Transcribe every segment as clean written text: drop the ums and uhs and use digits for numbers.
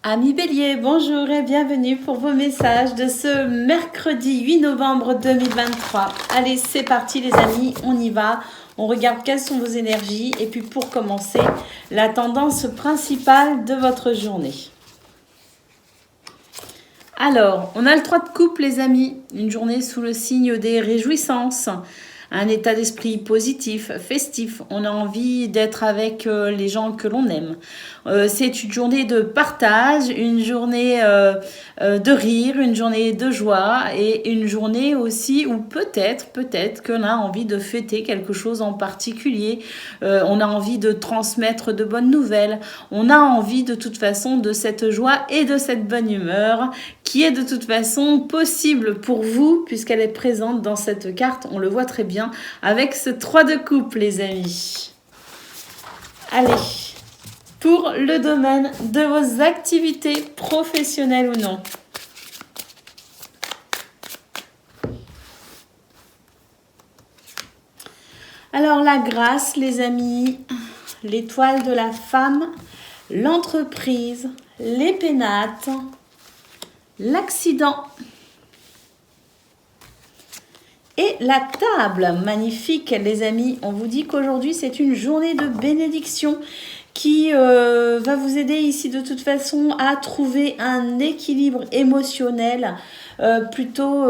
Amis Bélier, bonjour et bienvenue pour vos messages de ce mercredi 8 novembre 2023. Allez, c'est parti les amis, on y va. On regarde quelles sont vos énergies et puis pour commencer, la tendance principale de votre journée. Alors, on a le 3 de coupe les amis, une journée sous le signe des réjouissances. Un état d'esprit positif, festif. On a envie d'être avec les gens que l'on aime. C'est une journée de partage, une journée de rire, une journée de joie et une journée aussi où peut-être que l'on a envie de fêter quelque chose en particulier. On a envie de transmettre de bonnes nouvelles. On a envie de toute façon de cette joie et de cette bonne humeur qui est de toute façon possible pour vous puisqu'elle est présente dans cette carte. On le voit très bien avec ce 3 de coupe les amis. Allez, pour le domaine de vos activités professionnelles ou non. Alors la grâce les amis, l'étoile de la femme, l'entreprise, les pénates, l'accident et la table. Magnifique les amis, on vous dit qu'aujourd'hui c'est une journée de bénédiction qui va vous aider ici de toute façon à trouver un équilibre émotionnel plutôt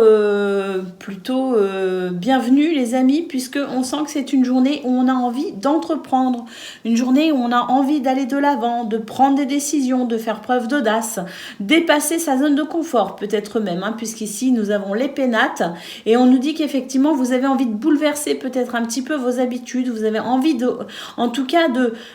bienvenue les amis, puisque on sent que c'est une journée où on a envie d'entreprendre, une journée où on a envie d'aller de l'avant, de prendre des décisions, de faire preuve d'audace, dépasser sa zone de confort peut-être même, puisqu'ici nous avons les pénates et on nous dit qu'effectivement vous avez envie de bouleverser peut-être un petit peu vos habitudes, vous avez envie en tout cas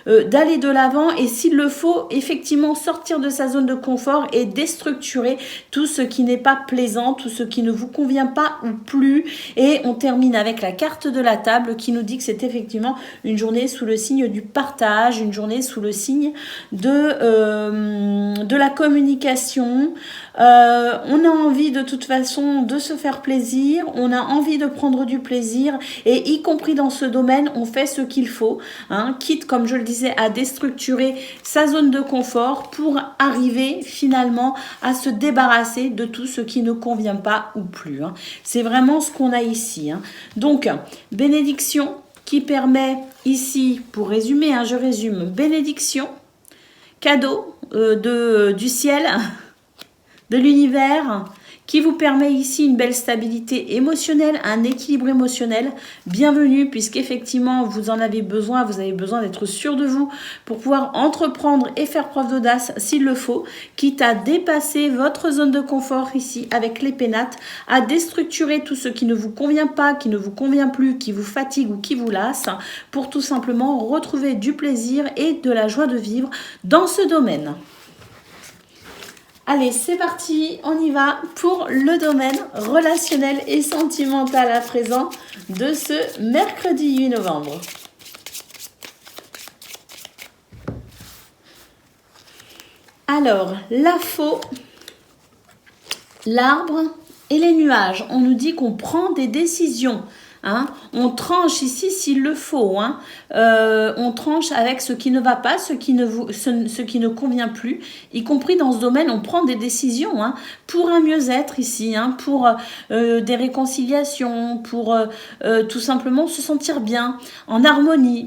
d'aller de l'avant et s'il le faut effectivement sortir de sa zone de confort et déstructurer tout ce qui n'est pas plaisant, tout ce qui ne vous convient pas ou plus. Et on termine avec la carte de la table qui nous dit que c'est effectivement une journée sous le signe du partage, une journée sous le signe de la communication. On a envie de toute façon de se faire plaisir, on a envie de prendre du plaisir et y compris dans ce domaine, on fait ce qu'il faut, quitte comme je le disais à déstructurer sa zone de confort pour arriver finalement à se débarrasser de tout ce qui ne convient pas ou plus. C'est vraiment ce qu'on a ici. Donc, bénédiction qui permet ici, pour résumer, je résume, bénédiction, cadeau du ciel, de l'univers, qui vous permet ici une belle stabilité émotionnelle, un équilibre émotionnel. Bienvenue, puisqu'effectivement, vous en avez besoin, vous avez besoin d'être sûr de vous pour pouvoir entreprendre et faire preuve d'audace s'il le faut, quitte à dépasser votre zone de confort ici avec les pénates, à déstructurer tout ce qui ne vous convient pas, qui ne vous convient plus, qui vous fatigue ou qui vous lasse, pour tout simplement retrouver du plaisir et de la joie de vivre dans ce domaine. Allez, c'est parti, on y va pour le domaine relationnel et sentimental à présent de ce mercredi 8 novembre. Alors, la faux, l'arbre et les nuages. On nous dit qu'on prend des décisions. On tranche ici s'il le faut. On tranche avec ce qui ne va pas, ce qui ne convient plus. Y compris dans ce domaine, on prend des décisions pour un mieux-être ici, pour des réconciliations, pour tout simplement se sentir bien, en harmonie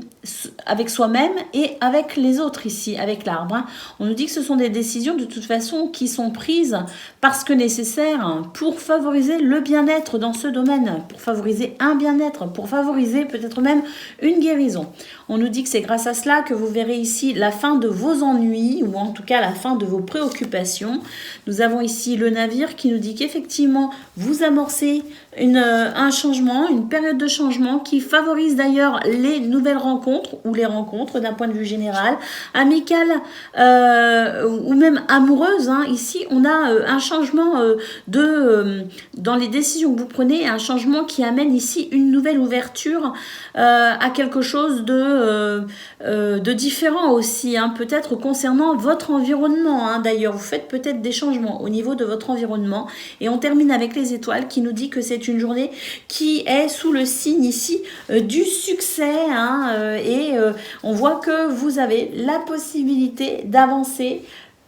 avec soi-même et avec les autres ici, avec l'arbre. On nous dit que ce sont des décisions de toute façon qui sont prises parce que nécessaires pour favoriser le bien-être dans ce domaine, pour favoriser un bien-être, pour favoriser peut-être même une guérison. On nous dit que c'est grâce à cela que vous verrez ici la fin de vos ennuis ou en tout cas la fin de vos préoccupations. Nous avons ici le navire qui nous dit qu'effectivement vous amorcez un changement, une période de changement qui favorise d'ailleurs les nouvelles rencontres ou les rencontres d'un point de vue général, amicales ou même amoureuses. Ici, on a un changement dans les décisions que vous prenez, un changement qui amène ici une nouvelle ouverture à quelque chose de différent aussi, peut-être concernant votre environnement. D'ailleurs, vous faites peut-être des changements au niveau de votre environnement. Et on termine avec les étoiles qui nous dit que c'est une journée qui est sous le signe ici du succès. Et on voit que vous avez la possibilité d'avancer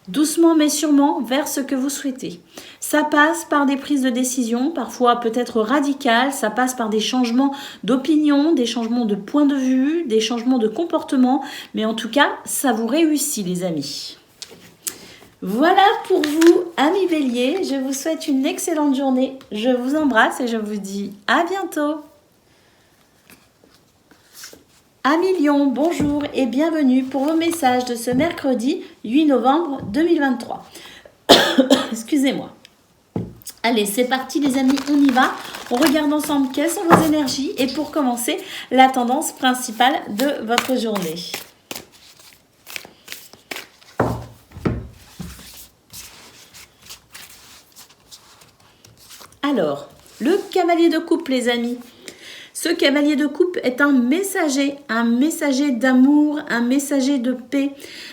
doucement mais sûrement vers ce que vous souhaitez. Ça passe par des prises de décision, parfois peut-être radicales, ça passe par des changements d'opinion, des changements de point de vue, des changements de comportement, mais en tout cas, ça vous réussit les amis. Voilà pour vous, amis Bélier, je vous souhaite une excellente journée, je vous embrasse et je vous dis à bientôt. Amis Lion, bonjour et bienvenue pour vos messages de ce mercredi 8 novembre 2023. Excusez-moi. Allez, c'est parti les amis, on y va. On regarde ensemble quelles sont vos énergies et pour commencer, la tendance principale de votre journée. Alors, le cavalier de coupe les amis. Ce cavalier de coupe est un messager d'amour, un messager de paix,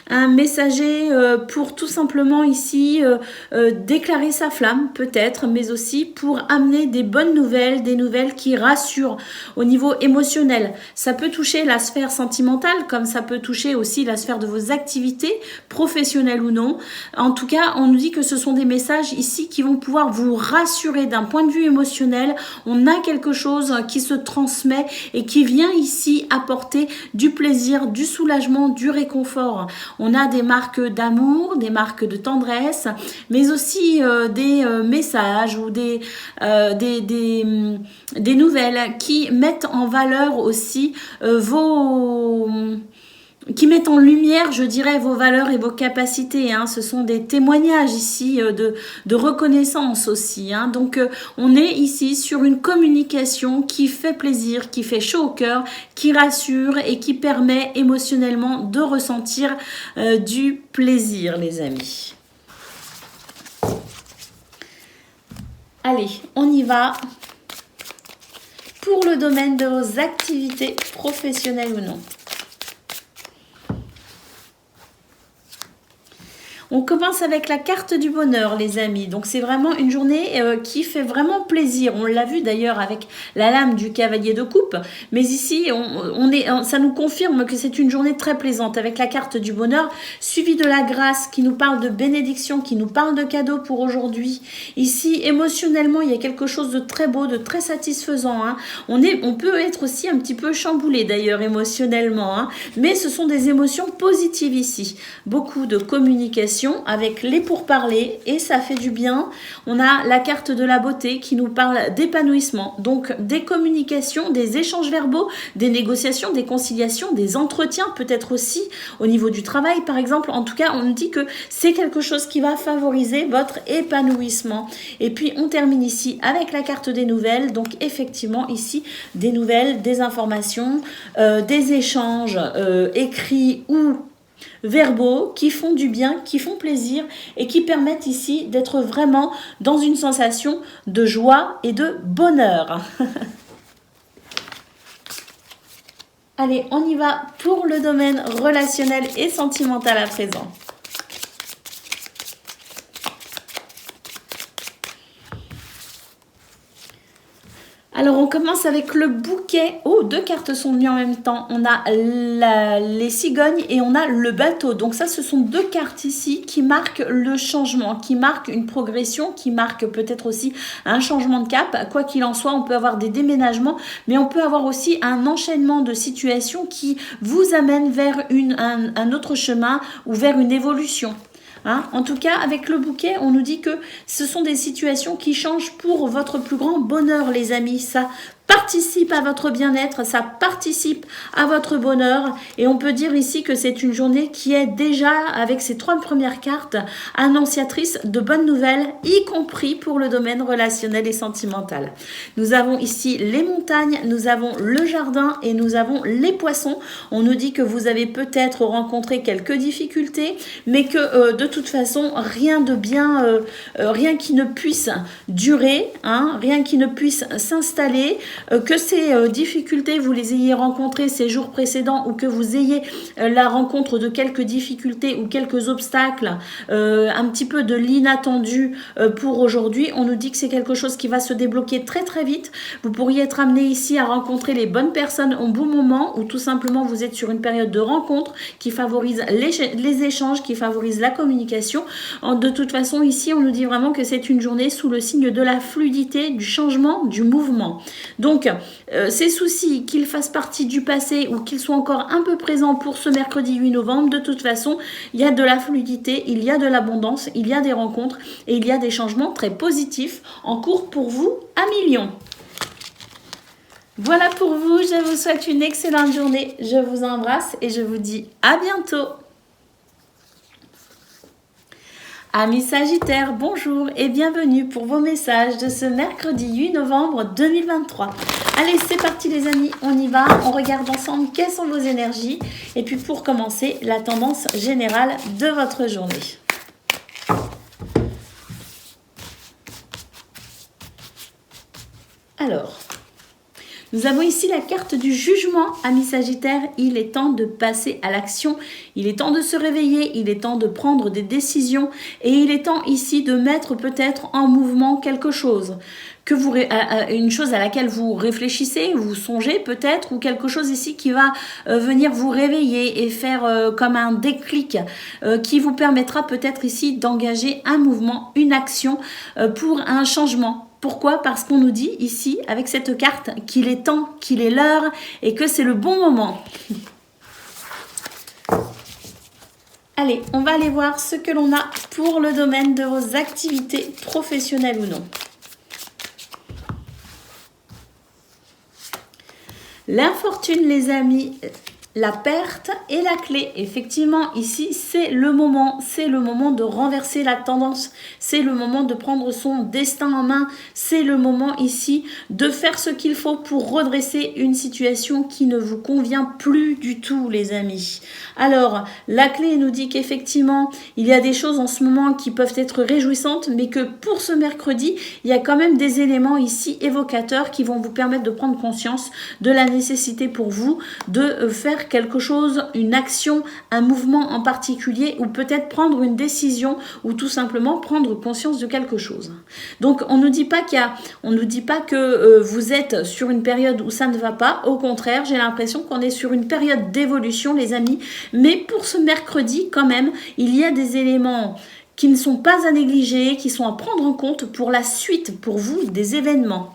un messager pour tout simplement ici déclarer sa flamme peut-être, mais aussi pour amener des bonnes nouvelles, des nouvelles qui rassurent au niveau émotionnel. Ça peut toucher la sphère sentimentale comme ça peut toucher aussi la sphère de vos activités, professionnelles ou non. En tout cas, on nous dit que ce sont des messages ici qui vont pouvoir vous rassurer d'un point de vue émotionnel. On a quelque chose qui se transmet et qui vient ici apporter du plaisir, du soulagement, du réconfort. On a des marques d'amour, des marques de tendresse, mais aussi des messages ou des nouvelles qui mettent en valeur aussi qui mettent en lumière, je dirais, vos valeurs et vos capacités. Ce sont des témoignages ici de reconnaissance aussi. Donc, on est ici sur une communication qui fait plaisir, qui fait chaud au cœur, qui rassure et qui permet émotionnellement de ressentir du plaisir, les amis. Allez, on y va pour le domaine de vos activités professionnelles ou non. On commence avec la carte du bonheur, les amis. Donc, c'est vraiment une journée qui fait vraiment plaisir. On l'a vu d'ailleurs avec la lame du cavalier de coupe. Mais ici, ça nous confirme que c'est une journée très plaisante avec la carte du bonheur, suivie de la grâce qui nous parle de bénédiction, qui nous parle de cadeaux pour aujourd'hui. Ici, émotionnellement, il y a quelque chose de très beau, de très satisfaisant. On peut être aussi un petit peu chamboulé d'ailleurs émotionnellement. Mais ce sont des émotions positives ici. Beaucoup de communication avec les pourparlers et ça fait du bien. On a la carte de la beauté qui nous parle d'épanouissement, donc des communications, des échanges verbaux, des négociations, des conciliations, des entretiens, peut-être aussi au niveau du travail par exemple. En tout cas, on nous dit que c'est quelque chose qui va favoriser votre épanouissement. Et puis on termine ici avec la carte des nouvelles, donc effectivement ici des nouvelles, des informations, des échanges écrits ou verbaux qui font du bien, qui font plaisir et qui permettent ici d'être vraiment dans une sensation de joie et de bonheur. Allez, on y va pour le domaine relationnel et sentimental à présent. Alors, on commence avec le bouquet. Oh, deux cartes sont venues en même temps. On a les cigognes et on a le bateau. Donc ça, ce sont deux cartes ici qui marquent le changement, qui marquent une progression, qui marquent peut-être aussi un changement de cap. Quoi qu'il en soit, on peut avoir des déménagements, mais on peut avoir aussi un enchaînement de situations qui vous amène vers un autre chemin ou vers une évolution. En tout cas, avec le bouquet, on nous dit que ce sont des situations qui changent pour votre plus grand bonheur, les amis. Ça participe à votre bien-être, ça participe à votre bonheur. Et on peut dire ici que c'est une journée qui est déjà, avec ces 3 premières cartes, annonciatrice de bonnes nouvelles, y compris pour le domaine relationnel et sentimental. Nous avons ici les montagnes, nous avons le jardin et nous avons les poissons. On nous dit que vous avez peut-être rencontré quelques difficultés, mais que de toute façon, rien qui ne puisse durer, rien qui ne puisse s'installer, que ces difficultés, vous les ayez rencontrées ces jours précédents ou que vous ayez la rencontre de quelques difficultés ou quelques obstacles, un petit peu de l'inattendu pour aujourd'hui, on nous dit que c'est quelque chose qui va se débloquer très très vite. Vous pourriez être amené ici à rencontrer les bonnes personnes au bon moment ou tout simplement vous êtes sur une période de rencontre qui favorise les échanges, qui favorise la communication. De toute façon, ici, on nous dit vraiment que c'est une journée sous le signe de la fluidité, du changement, du mouvement. Donc, ces soucis, qu'ils fassent partie du passé ou qu'ils soient encore un peu présents pour ce mercredi 8 novembre, de toute façon, il y a de la fluidité, il y a de l'abondance, il y a des rencontres et il y a des changements très positifs en cours pour vous à millions. Voilà pour vous, je vous souhaite une excellente journée, je vous embrasse et je vous dis à bientôt. Amis Sagittaires, bonjour et bienvenue pour vos messages de ce mercredi 8 novembre 2023. Allez, c'est parti les amis, on y va, on regarde ensemble quelles sont vos énergies et puis pour commencer, la tendance générale de votre journée. Alors, nous avons ici la carte du jugement, amis Sagittaires. Il est temps de passer à l'action, il est temps de se réveiller, il est temps de prendre des décisions et il est temps ici de mettre peut-être en mouvement quelque chose. Une chose à laquelle vous réfléchissez, vous songez peut-être, ou quelque chose ici qui va venir vous réveiller et faire comme un déclic qui vous permettra peut-être ici d'engager un mouvement, une action pour un changement. Pourquoi? Parce qu'on nous dit ici, avec cette carte, qu'il est temps, qu'il est l'heure et que c'est le bon moment. Allez, on va aller voir ce que l'on a pour le domaine de vos activités professionnelles ou non. L'infortune, les amis, la perte et la clé. Effectivement, ici, c'est le moment de renverser la tendance, c'est le moment de prendre son destin en main, c'est le moment ici de faire ce qu'il faut pour redresser une situation qui ne vous convient plus du tout, les amis. Alors, la clé nous dit qu'effectivement, il y a des choses en ce moment qui peuvent être réjouissantes, mais que pour ce mercredi, il y a quand même des éléments ici évocateurs qui vont vous permettre de prendre conscience de la nécessité pour vous de faire quelque chose, une action, un mouvement en particulier ou peut-être prendre une décision ou tout simplement prendre conscience de quelque chose. Donc on ne nous dit pas que vous êtes sur une période où ça ne va pas, au contraire, j'ai l'impression qu'on est sur une période d'évolution les amis, mais pour ce mercredi quand même, il y a des éléments qui ne sont pas à négliger, qui sont à prendre en compte pour la suite, pour vous, des événements.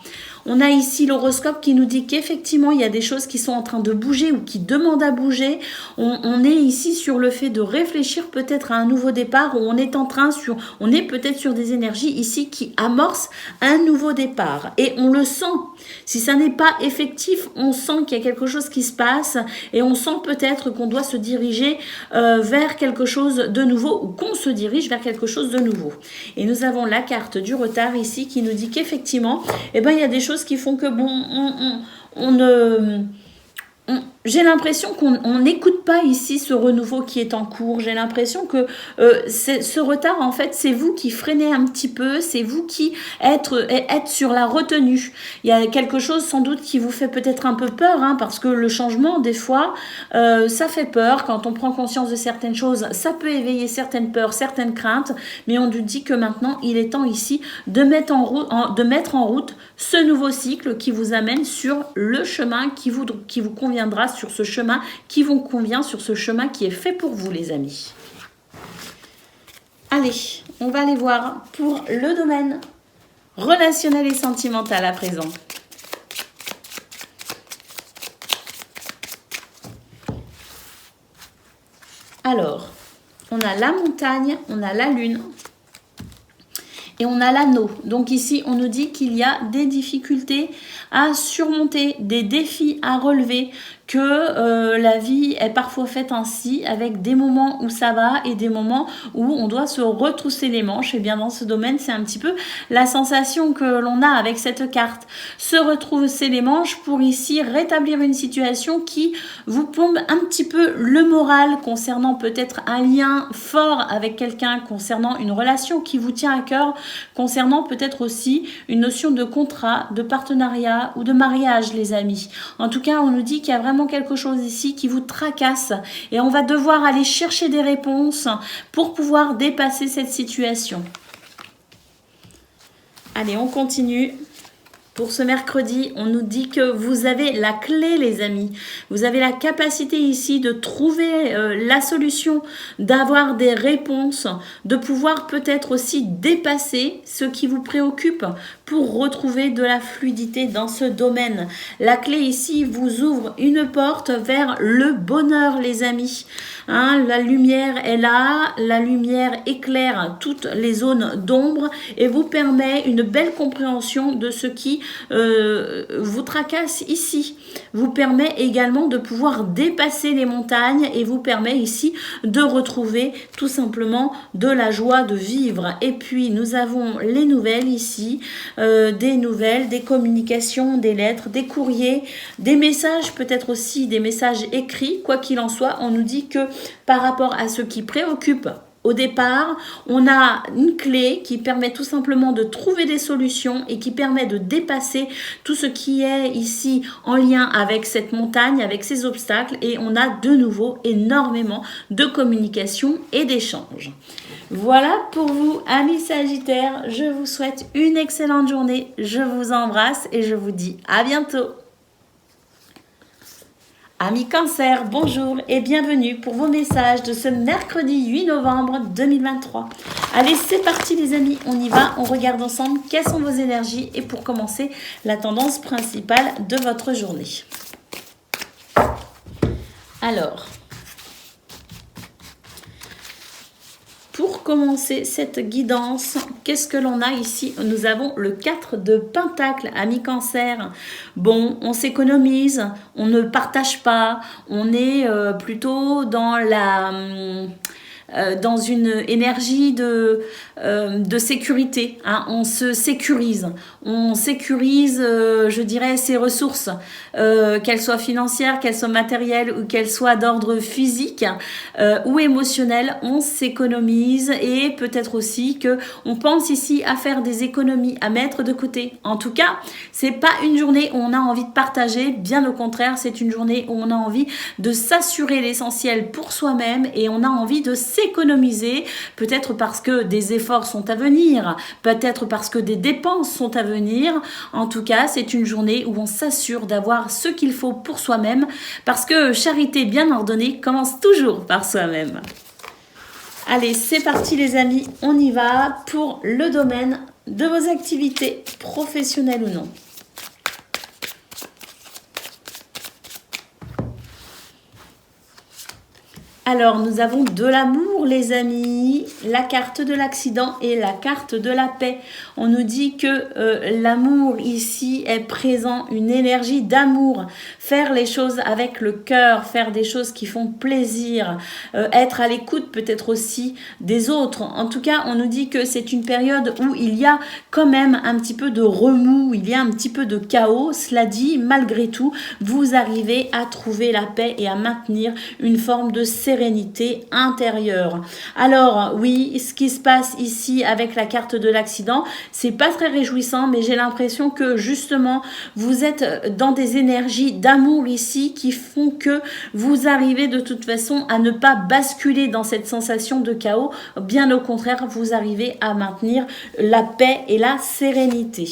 On a ici l'horoscope qui nous dit qu'effectivement, il y a des choses qui sont en train de bouger ou qui demandent à bouger. On est ici sur le fait de réfléchir peut-être à un nouveau départ ou on est peut-être sur des énergies ici qui amorcent un nouveau départ. Et on le sent. Si ça n'est pas effectif, on sent qu'il y a quelque chose qui se passe et on sent peut-être qu'on doit se diriger vers quelque chose de nouveau ou qu'on se dirige vers quelque chose de nouveau. Et nous avons la carte du retard ici qui nous dit qu'effectivement, il y a des choses qui font que j'ai l'impression qu'on n'écoute pas ici ce renouveau qui est en cours. J'ai l'impression que ce retard, en fait, c'est vous qui freinez un petit peu, c'est vous qui êtes sur la retenue. Il y a quelque chose sans doute qui vous fait peut-être un peu peur, parce que le changement, des fois, ça fait peur. Quand on prend conscience de certaines choses, ça peut éveiller certaines peurs, certaines craintes, mais on nous dit que maintenant, il est temps ici de mettre en route ce nouveau cycle qui vous amène sur le chemin qui vous conviendra, sur ce chemin qui vous convient, sur ce chemin qui est fait pour vous, les amis. Allez, on va aller voir pour le domaine relationnel et sentimental à présent. Alors, on a la montagne, on a la lune et on a l'anneau. Donc ici, on nous dit qu'il y a des difficultés à surmonter, des défis à relever, que la vie est parfois faite ainsi, avec des moments où ça va et des moments où on doit se retrousser les manches. Et bien dans ce domaine, c'est un petit peu la sensation que l'on a avec cette carte. Se retrousser les manches pour ici rétablir une situation qui vous plombe un petit peu le moral concernant peut-être un lien fort avec quelqu'un, concernant une relation qui vous tient à cœur, concernant peut-être aussi une notion de contrat, de partenariat ou de mariage, les amis. En tout cas, on nous dit qu'il y a vraiment quelque chose ici qui vous tracasse et on va devoir aller chercher des réponses pour pouvoir dépasser cette situation. Allez, on continue. Pour ce mercredi, on nous dit que vous avez la clé, les amis. Vous avez la capacité ici de trouver la solution, d'avoir des réponses, de pouvoir peut-être aussi dépasser ce qui vous préoccupe pour retrouver de la fluidité dans ce domaine. La clé ici vous ouvre une porte vers le bonheur, les amis. Hein, la lumière est là, la lumière éclaire toutes les zones d'ombre et vous permet une belle compréhension de ce qui vous tracasse ici. Vous permet également de pouvoir dépasser les montagnes et vous permet ici de retrouver tout simplement de la joie de vivre. Et puis nous avons les nouvelles ici, des nouvelles, des communications, des lettres, des courriers, des messages, peut-être aussi des messages écrits. Quoi qu'il en soit, on nous dit que par rapport à ce qui préoccupe au départ, on a une clé qui permet tout simplement de trouver des solutions et qui permet de dépasser tout ce qui est ici en lien avec cette montagne, avec ces obstacles, et on a de nouveau énormément de communication et d'échanges. Voilà pour vous, amis Sagittaires. Je vous souhaite une excellente journée. Je vous embrasse et je vous dis à bientôt. Amis Cancer, bonjour et bienvenue pour vos messages de ce mercredi 8 novembre 2023. Allez, c'est parti les amis, on y va, on regarde ensemble quelles sont vos énergies et pour commencer, la tendance principale de votre journée. Alors, pour commencer cette guidance, qu'est-ce que l'on a ici? Nous avons le 4 de Pentacle, amis Cancer. Bon, on s'économise, on ne partage pas, on est plutôt dans dans une énergie de sécurité. Hein. On se sécurise. On sécurise, je dirais, ses ressources, qu'elles soient financières, qu'elles soient matérielles ou qu'elles soient d'ordre physique ou émotionnel. On s'économise et peut-être aussi que on pense ici à faire des économies, à mettre de côté. En tout cas, c'est pas une journée où on a envie de partager. Bien au contraire, c'est une journée où on a envie de s'assurer l'essentiel pour soi-même et on a envie de s'économiser, peut-être parce que des efforts sont à venir, peut-être parce que des dépenses sont à venir. En tout cas, c'est une journée où on s'assure d'avoir ce qu'il faut pour soi-même, parce que charité bien ordonnée commence toujours par soi-même. Allez, c'est parti les amis, on y va pour le domaine de vos activités professionnelles ou non. Alors, nous avons de l'amour, les amis, la carte de l'accident et la carte de la paix. On nous dit que l'amour ici est présent, une énergie d'amour. Faire les choses avec le cœur, faire des choses qui font plaisir, être à l'écoute peut-être aussi des autres. En tout cas, on nous dit que c'est une période où il y a quand même un petit peu de remous, il y a un petit peu de chaos. Cela dit, malgré tout, vous arrivez à trouver la paix et à maintenir une forme de sérénité intérieure. Alors oui, ce qui se passe ici avec la carte de l'accident, c'est pas très réjouissant, mais j'ai l'impression que justement vous êtes dans des énergies d'amour ici qui font que vous arrivez de toute façon à ne pas basculer dans cette sensation de chaos. Bien au contraire, vous arrivez à maintenir la paix et la sérénité.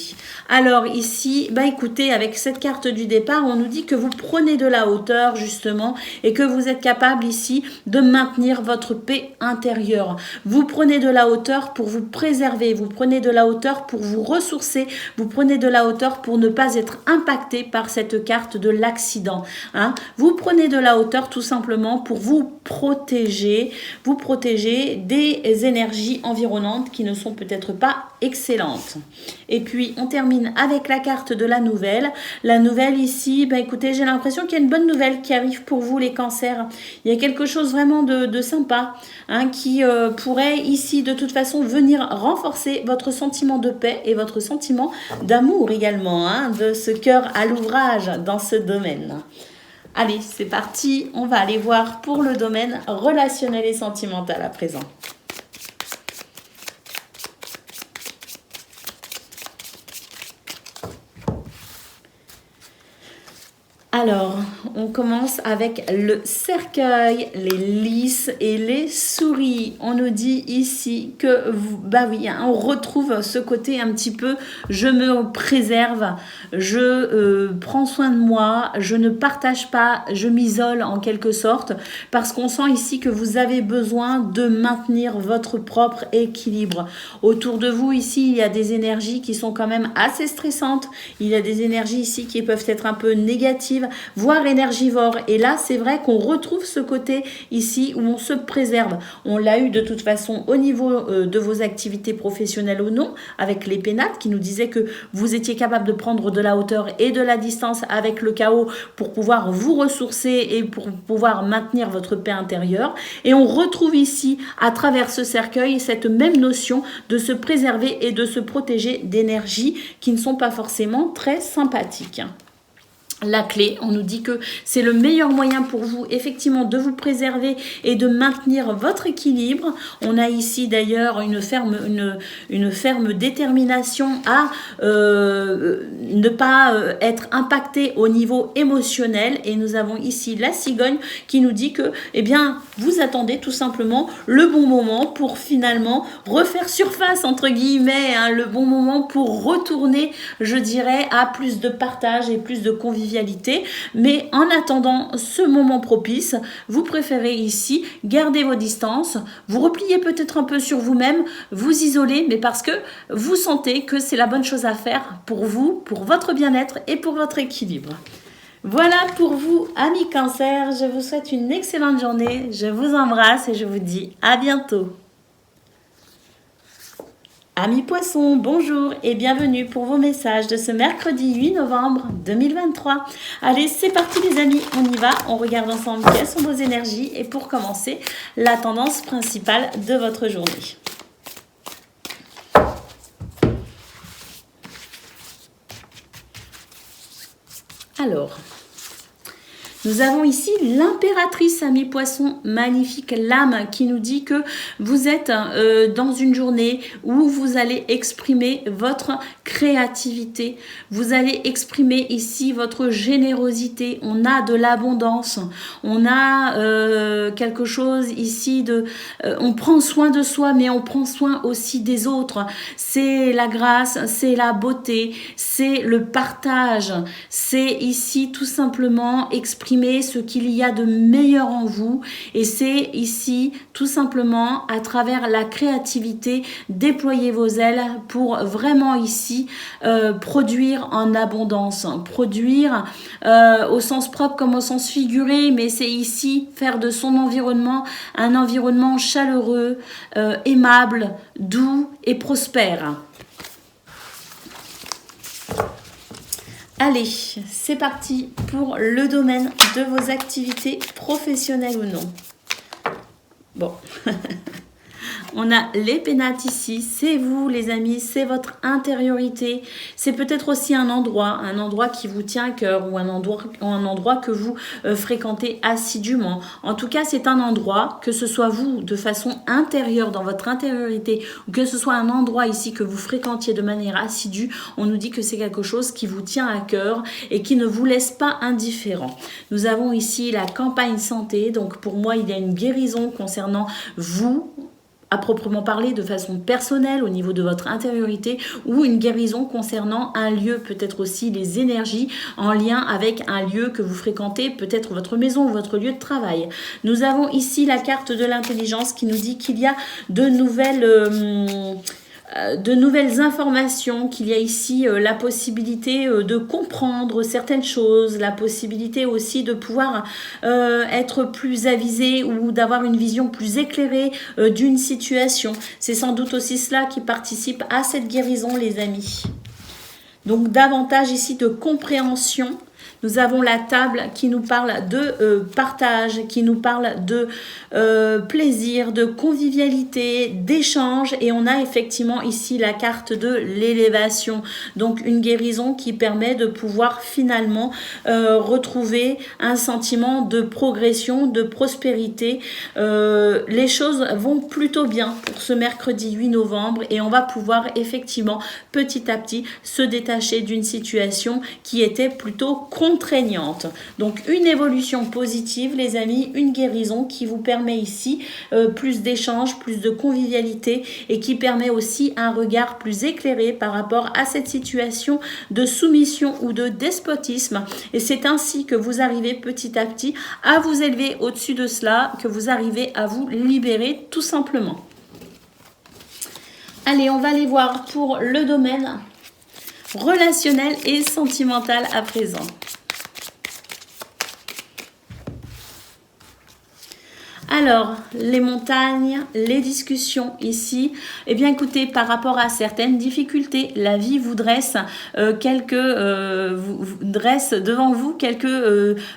Alors ici, écoutez, avec cette carte du départ, on nous dit que vous prenez de la hauteur justement et que vous êtes capable ici de maintenir votre paix intérieure. Vous prenez de la hauteur pour vous préserver, vous prenez de la hauteur pour vous ressourcer, vous prenez de la hauteur pour ne pas être impacté par cette carte de l'accident. Hein. Vous prenez de la hauteur tout simplement pour vous protéger des énergies environnantes qui ne sont peut-être pas excellentes. Et puis on termine avec la carte de la nouvelle. La nouvelle ici, écoutez, j'ai l'impression qu'il y a une bonne nouvelle qui arrive pour vous les cancers. Il y a quelque chose vraiment de sympa qui pourrait ici de toute façon venir renforcer votre sentiment de paix et votre sentiment d'amour également, de ce cœur à l'ouvrage dans ce domaine. Allez, c'est parti, on va aller voir pour le domaine relationnel et sentimental à présent. Alors, on commence avec le cercueil, les lys et les souris. On nous dit ici que, on retrouve ce côté un petit peu, je me préserve, je prends soin de moi, je ne partage pas, je m'isole en quelque sorte, parce qu'on sent ici que vous avez besoin de maintenir votre propre équilibre. Autour de vous, ici, il y a des énergies qui sont quand même assez stressantes. Il y a des énergies ici qui peuvent être un peu négatives, voire énergivores. Et là, c'est vrai qu'on retrouve ce côté ici où on se préserve. On l'a eu de toute façon au niveau de vos activités professionnelles ou non, avec les pénates qui nous disaient que vous étiez capable de prendre de la hauteur et de la distance avec le chaos pour pouvoir vous ressourcer et pour pouvoir maintenir votre paix intérieure. Et on retrouve ici, à travers ce cercueil, cette même notion de se préserver et de se protéger d'énergies qui ne sont pas forcément très sympathiques. La clé, on nous dit que c'est le meilleur moyen pour vous, effectivement, de vous préserver et de maintenir votre équilibre. On a ici d'ailleurs une ferme détermination à ne pas être impacté au niveau émotionnel. Et nous avons ici la cigogne qui nous dit que, vous attendez tout simplement le bon moment pour finalement refaire surface, entre guillemets, le bon moment pour retourner, je dirais, à plus de partage et plus de convivialité. Mais en attendant ce moment propice, vous préférez ici garder vos distances, vous replier peut-être un peu sur vous-même, vous isoler, mais parce que vous sentez que c'est la bonne chose à faire pour vous, pour votre bien-être et pour votre équilibre. Voilà pour vous, amis Cancer. Je vous souhaite une excellente journée. Je vous embrasse et je vous dis à bientôt. Amis Poissons, bonjour et bienvenue pour vos messages de ce mercredi 8 novembre 2023. Allez, c'est parti les amis, on y va, on regarde ensemble quelles sont vos énergies et pour commencer, la tendance principale de votre journée. Alors, nous avons ici l'impératrice, amis poissons, magnifique lame qui nous dit que vous êtes dans une journée où vous allez exprimer votre créativité. Vous allez exprimer ici votre générosité. On a de l'abondance. On a quelque chose ici de... on prend soin de soi, mais on prend soin aussi des autres. C'est la grâce, c'est la beauté, c'est le partage. C'est ici tout simplement exprimer ce qu'il y a de meilleur en vous et c'est ici tout simplement à travers la créativité déployer vos ailes pour vraiment ici produire en abondance, produire au sens propre comme au sens figuré, mais c'est ici faire de son environnement un environnement chaleureux, aimable, doux et prospère. Allez, c'est parti pour le domaine de vos activités professionnelles ou non. Bon, on a les pénates ici, c'est vous les amis, c'est votre intériorité. C'est peut-être aussi un endroit qui vous tient à cœur ou un endroit que vous fréquentez assidûment. En tout cas, c'est un endroit, que ce soit vous de façon intérieure, dans votre intériorité, ou que ce soit un endroit ici que vous fréquentiez de manière assidue, on nous dit que c'est quelque chose qui vous tient à cœur et qui ne vous laisse pas indifférent. Nous avons ici la campagne santé, donc pour moi, il y a une guérison concernant vous, à proprement parler de façon personnelle au niveau de votre intériorité ou une guérison concernant un lieu, peut-être aussi les énergies en lien avec un lieu que vous fréquentez, peut-être votre maison ou votre lieu de travail. Nous avons ici la carte de l'intelligence qui nous dit qu'il y a de nouvelles informations, qu'il y a ici la possibilité de comprendre certaines choses, la possibilité aussi de pouvoir être plus avisé ou d'avoir une vision plus éclairée d'une situation. C'est sans doute aussi cela qui participe à cette guérison, les amis. Donc davantage ici de compréhension. Nous avons la table qui nous parle de partage, qui nous parle de plaisir, de convivialité, d'échange. Et on a effectivement ici la carte de l'élévation. Donc une guérison qui permet de pouvoir finalement retrouver un sentiment de progression, de prospérité. Les choses vont plutôt bien pour ce mercredi 8 novembre et on va pouvoir effectivement petit à petit se détacher d'une situation qui était plutôt contraignante. Donc une évolution positive, les amis, une guérison qui vous permet ici plus d'échanges, plus de convivialité et qui permet aussi un regard plus éclairé par rapport à cette situation de soumission ou de despotisme. Et c'est ainsi que vous arrivez petit à petit à vous élever au-dessus de cela, que vous arrivez à vous libérer tout simplement. Allez, on va aller voir pour le domaine relationnel et sentimental à présent. Alors, les montagnes, les discussions ici, eh bien écoutez, par rapport à certaines difficultés, la vie vous dresse dresse devant vous quelques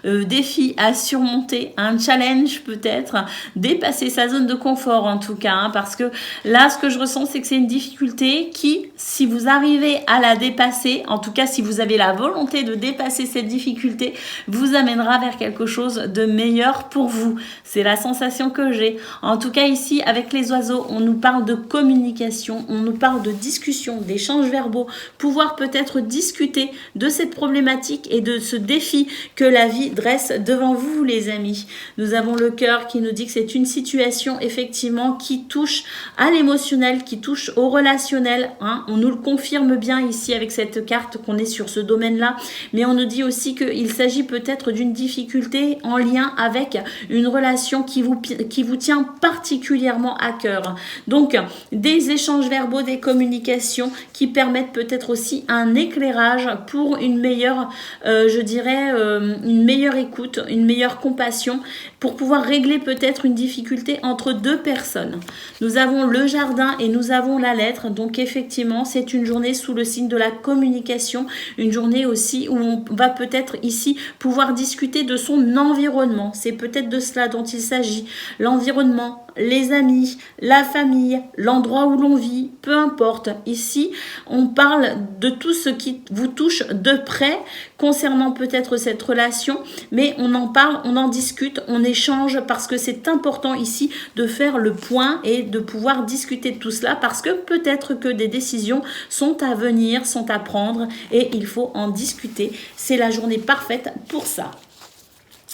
défis à surmonter, un challenge peut-être, dépasser sa zone de confort en tout cas, hein, parce que là, ce que je ressens, c'est que c'est une difficulté qui, si vous arrivez à la dépasser, en tout cas si vous avez la volonté de dépasser cette difficulté, vous amènera vers quelque chose de meilleur pour vous. C'est la sensation que j'ai. En tout cas ici avec les oiseaux, on nous parle de communication, on nous parle de discussion, d'échanges verbaux, pouvoir peut-être discuter de cette problématique et de ce défi que la vie dresse devant vous, les amis. Nous avons le cœur qui nous dit que c'est une situation effectivement qui touche à l'émotionnel, qui touche au relationnel, hein. On nous le confirme bien ici avec cette carte qu'on est sur ce domaine-là, mais on nous dit aussi qu'il s'agit peut-être d'une difficulté en lien avec une relation qui vous tient particulièrement à cœur. Donc, des échanges verbaux, des communications qui permettent peut-être aussi un éclairage pour une meilleure, une meilleure écoute, une meilleure compassion, pour pouvoir régler peut-être une difficulté entre deux personnes. Nous avons le jardin et nous avons la lettre. Donc, effectivement, c'est une journée sous le signe de la communication, une journée aussi où on va peut-être ici pouvoir discuter de son environnement. C'est peut-être de cela dont il s'agit. L'environnement, les amis, la famille, l'endroit où l'on vit, peu importe. Ici, on parle de tout ce qui vous touche de près concernant peut-être cette relation, mais on en parle, on en discute, on échange parce que c'est important ici de faire le point et de pouvoir discuter de tout cela parce que peut-être que des décisions sont à venir, sont à prendre et il faut en discuter. C'est la journée parfaite pour ça.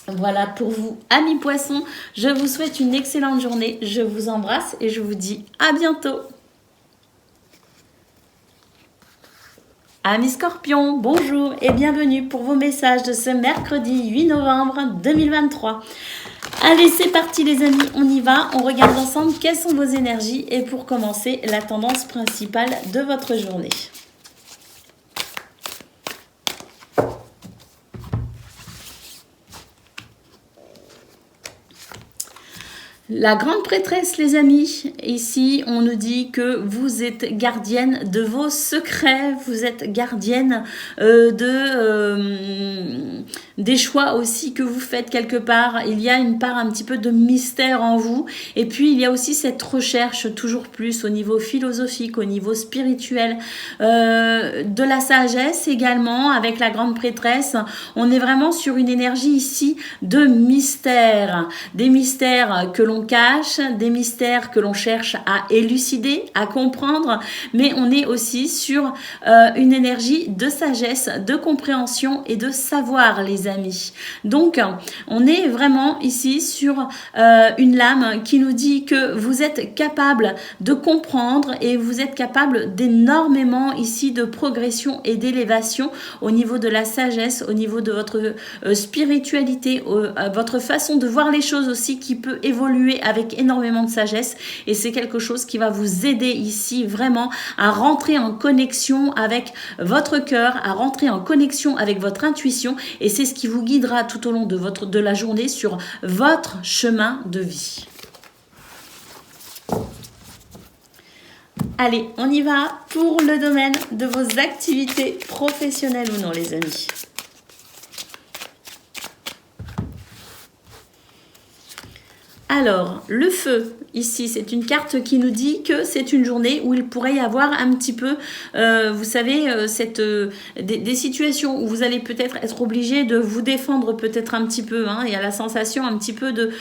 Voilà pour vous, amis poissons. Je vous souhaite une excellente journée. Je vous embrasse et je vous dis à bientôt. Amis scorpions, bonjour et bienvenue pour vos messages de ce mercredi 8 novembre 2023. Allez, c'est parti les amis, on y va. On regarde ensemble quelles sont vos énergies et pour commencer, la tendance principale de votre journée. La grande prêtresse, les amis, ici, on nous dit que vous êtes gardienne de vos secrets, vous êtes gardienne des choix aussi que vous faites quelque part. Il y a une part un petit peu de mystère en vous. Et puis, il y a aussi cette recherche toujours plus au niveau philosophique, au niveau spirituel, de la sagesse également avec la grande prêtresse. On est vraiment sur une énergie ici de mystère, des mystères que l'on cache, des mystères que l'on cherche à élucider, à comprendre, mais on est aussi sur une énergie de sagesse, de compréhension et de savoir, les les amis. Donc, on est vraiment ici sur une lame qui nous dit que vous êtes capable de comprendre et vous êtes capable d'énormément ici de progression et d'élévation au niveau de la sagesse, au niveau de votre spiritualité, votre façon de voir les choses aussi qui peut évoluer avec énormément de sagesse, et c'est quelque chose qui va vous aider ici vraiment à rentrer en connexion avec votre cœur, à rentrer en connexion avec votre intuition, et c'est ce qui vous guidera tout au long de la journée sur votre chemin de vie. Allez, on y va pour le domaine de vos activités professionnelles ou non, les amis. Alors, le feu, ici, c'est une carte qui nous dit que c'est une journée où il pourrait y avoir un petit peu, vous savez, des situations où vous allez peut-être être obligé de vous défendre peut-être un petit peu. Il y a la sensation un petit peu de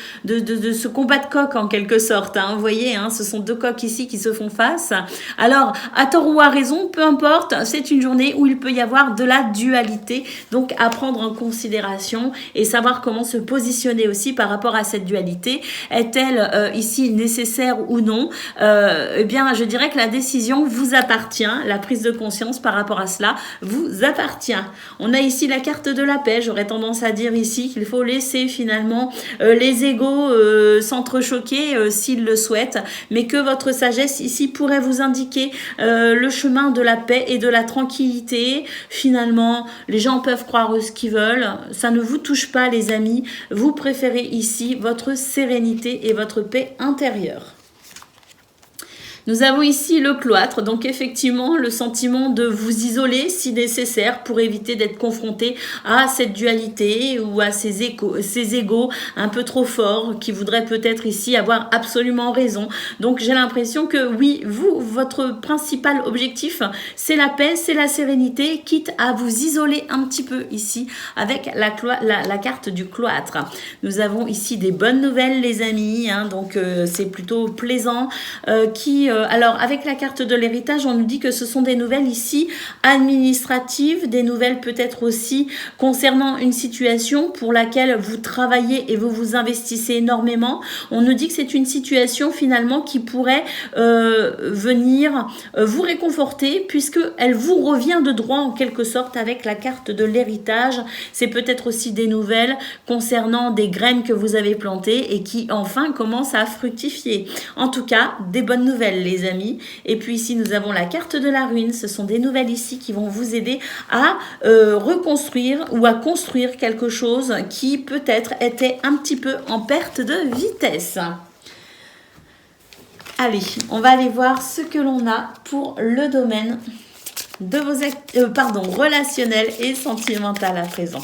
ce combat de coq en quelque sorte. Vous voyez, ce sont deux coqs ici qui se font face. Alors, à tort ou à raison, peu importe, c'est une journée où il peut y avoir de la dualité. Donc, à prendre en considération et savoir comment se positionner aussi par rapport à cette dualité. Est-elle ici nécessaire ou non? Eh bien, je dirais que la décision vous appartient. La prise de conscience par rapport à cela vous appartient. On a ici la carte de la paix. J'aurais tendance à dire ici qu'il faut laisser finalement les égos s'entrechoquer s'ils le souhaitent, mais que votre sagesse ici pourrait vous indiquer le chemin de la paix et de la tranquillité. Finalement, les gens peuvent croire ce qu'ils veulent. Ça ne vous touche pas, les amis. Vous préférez ici votre sérénité et votre paix intérieure. Nous avons ici le cloître, donc effectivement le sentiment de vous isoler si nécessaire pour éviter d'être confronté à cette dualité ou à ces égos un peu trop forts qui voudraient peut-être ici avoir absolument raison. Donc j'ai l'impression que oui, votre principal objectif, c'est la paix, c'est la sérénité, quitte à vous isoler un petit peu ici avec la carte du cloître. Nous avons ici des bonnes nouvelles, les amis, donc c'est plutôt plaisant, alors, avec la carte de l'héritage, on nous dit que ce sont des nouvelles ici administratives, des nouvelles peut-être aussi concernant une situation pour laquelle vous travaillez et vous vous investissez énormément. On nous dit que c'est une situation finalement qui pourrait venir vous réconforter puisqu'elle vous revient de droit en quelque sorte avec la carte de l'héritage. C'est peut-être aussi des nouvelles concernant des graines que vous avez plantées et qui enfin commencent à fructifier. En tout cas, des bonnes nouvelles, les amis. Et puis ici, nous avons la carte de la ruine. Ce sont des nouvelles ici qui vont vous aider à reconstruire ou à construire quelque chose qui peut-être était un petit peu en perte de vitesse. Allez, on va aller voir ce que l'on a pour le domaine de vos relationnel et sentimental à présent.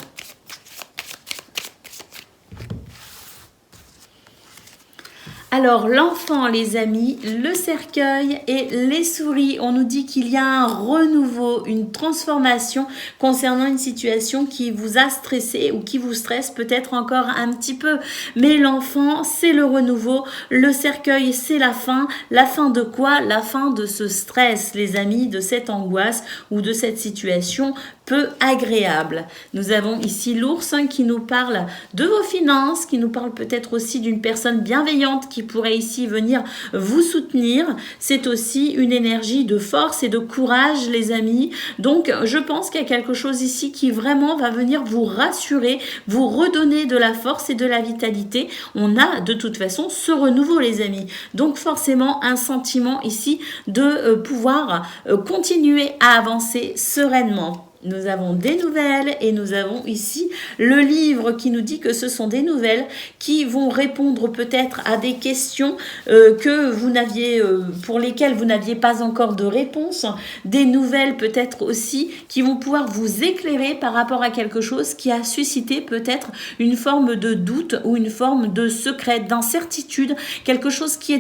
Alors, l'enfant, les amis, le cercueil et les souris, on nous dit qu'il y a un renouveau, une transformation concernant une situation qui vous a stressé ou qui vous stresse peut-être encore un petit peu. Mais l'enfant, c'est le renouveau. Le cercueil, c'est la fin. La fin de quoi? La fin de ce stress, les amis, de cette angoisse ou de cette situation peu agréable. Nous avons ici l'ours qui nous parle de vos finances, qui nous parle peut-être aussi d'une personne bienveillante qui pourrait ici venir vous soutenir. C'est aussi une énergie de force et de courage, les amis. Donc, je pense qu'il y a quelque chose ici qui vraiment va venir vous rassurer, vous redonner de la force et de la vitalité. On a de toute façon ce renouveau, les amis. Donc, forcément, un sentiment ici de pouvoir continuer à avancer sereinement. Nous avons des nouvelles et nous avons ici le livre qui nous dit que ce sont des nouvelles qui vont répondre peut-être à des questions que vous n'aviez, pour lesquelles vous n'aviez pas encore de réponse. Des nouvelles peut-être aussi qui vont pouvoir vous éclairer par rapport à quelque chose qui a suscité peut-être une forme de doute ou une forme de secret, d'incertitude, quelque chose qui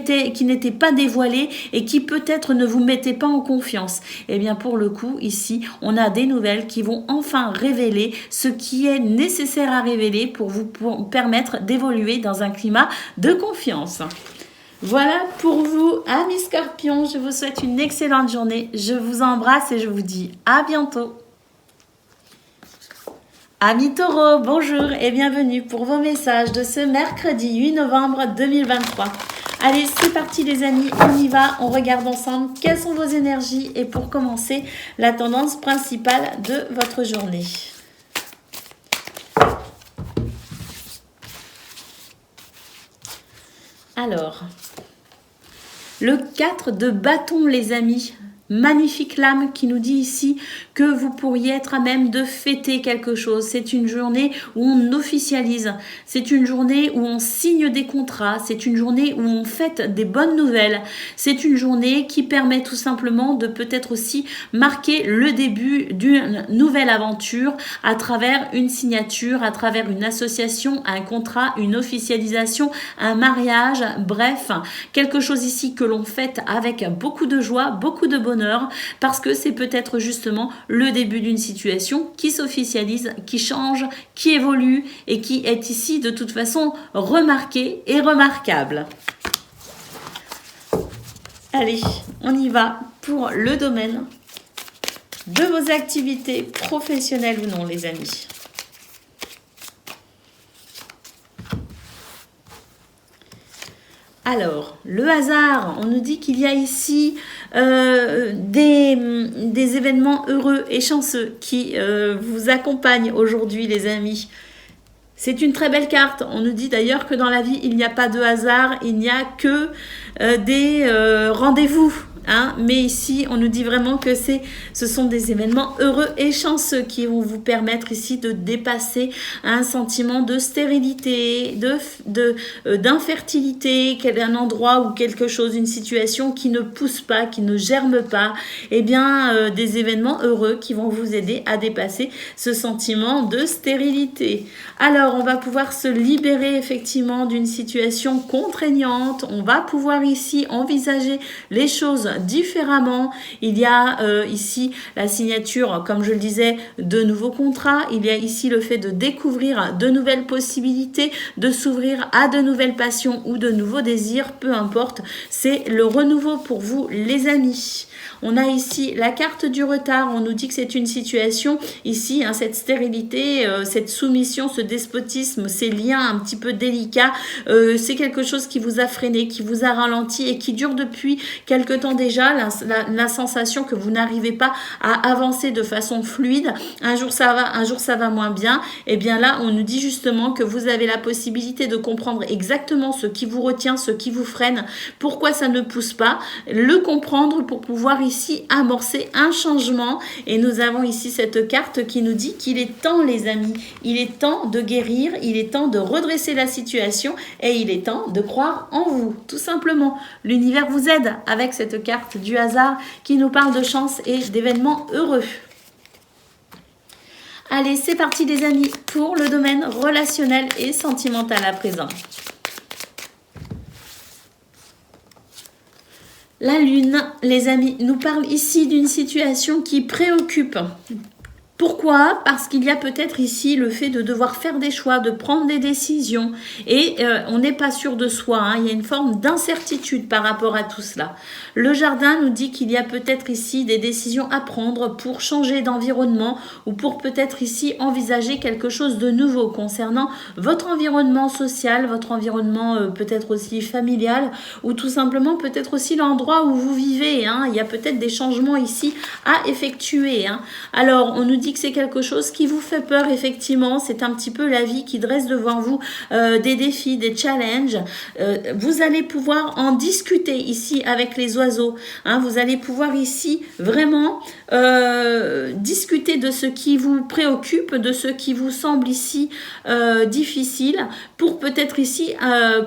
n'était pas dévoilé et qui peut-être ne vous mettait pas en confiance. Eh bien pour le coup ici on a des nouvelles qui vont enfin révéler ce qui est nécessaire à révéler pour vous permettre d'évoluer dans un climat de confiance. Voilà pour vous, amis Scorpions. Je vous souhaite une excellente journée. Je vous embrasse et je vous dis à bientôt. Amis taureaux, bonjour et bienvenue pour vos messages de ce mercredi 8 novembre 2023. Allez, c'est parti les amis, on y va, on regarde ensemble quelles sont vos énergies et pour commencer, la tendance principale de votre journée. Alors, le 4 de bâton les amis. Magnifique lame qui nous dit ici que vous pourriez être à même de fêter quelque chose. C'est une journée où on officialise. C'est une journée où on signe des contrats. C'est une journée où on fête des bonnes nouvelles. C'est une journée qui permet tout simplement de peut-être aussi marquer le début d'une nouvelle aventure à travers une signature, à travers une association, un contrat, une officialisation, un mariage, bref, quelque chose ici que l'on fête avec beaucoup de joie, beaucoup de bonheur, parce que c'est peut-être justement le début d'une situation qui s'officialise, qui change, qui évolue et qui est ici de toute façon remarquée et remarquable. Allez, on y va pour le domaine de vos activités professionnelles ou non les amis. Alors, le hasard, on nous dit qu'il y a ici des événements heureux et chanceux qui vous accompagnent aujourd'hui les amis. C'est une très belle carte. On nous dit d'ailleurs que dans la vie, il n'y a pas de hasard, il n'y a que des rendez-vous. Hein, mais ici, on nous dit vraiment que ce sont des événements heureux et chanceux qui vont vous permettre ici de dépasser un sentiment de stérilité, d'infertilité, un endroit ou quelque chose, une situation qui ne pousse pas, qui ne germe pas. Eh bien, des événements heureux qui vont vous aider à dépasser ce sentiment de stérilité. Alors, on va pouvoir se libérer effectivement d'une situation contraignante. On va pouvoir ici envisager les choses différemment. Il y a ici la signature, comme je le disais, de nouveaux contrats. Il y a ici le fait de découvrir de nouvelles possibilités, de s'ouvrir à de nouvelles passions ou de nouveaux désirs, peu importe. C'est le renouveau pour vous, les amis. On a ici la carte du retard. On nous dit que c'est une situation ici, hein, cette stérilité, cette soumission, ce despotisme, ces liens un petit peu délicats. C'est quelque chose qui vous a freiné, qui vous a ralenti et qui dure depuis quelque temps déjà. La sensation que vous n'arrivez pas à avancer de façon fluide. Un jour ça va moins bien. Et bien là, on nous dit justement que vous avez la possibilité de comprendre exactement ce qui vous retient, ce qui vous freine, pourquoi ça ne pousse pas, le comprendre pour pouvoir ici amorcer un changement. Et nous avons ici cette carte qui nous dit qu'il est temps les amis, il est temps de guérir, il est temps de redresser la situation et il est temps de croire en vous, tout simplement. L'univers vous aide avec cette carte du hasard qui nous parle de chance et d'événements heureux. Allez, c'est parti les amis pour le domaine relationnel et sentimental à présent. La lune, les amis, nous parle ici d'une situation qui préoccupe. Pourquoi ? Parce qu'il y a peut-être ici le fait de devoir faire des choix, de prendre des décisions et on n'est pas sûr de soi. Hein. Il y a une forme d'incertitude par rapport à tout cela. Le jardin nous dit qu'il y a peut-être ici des décisions à prendre pour changer d'environnement ou pour peut-être ici envisager quelque chose de nouveau concernant votre environnement social, votre environnement peut-être aussi familial ou tout simplement peut-être aussi l'endroit où vous vivez. Hein. Il y a peut-être des changements ici à effectuer. Hein. Alors, on nous dit que c'est quelque chose qui vous fait peur, effectivement. C'est un petit peu la vie qui dresse devant vous des défis, des challenges. Vous allez pouvoir en discuter ici avec les oiseaux. Hein. Vous allez pouvoir ici vraiment discuter de ce qui vous préoccupe, de ce qui vous semble ici difficile, pour peut-être ici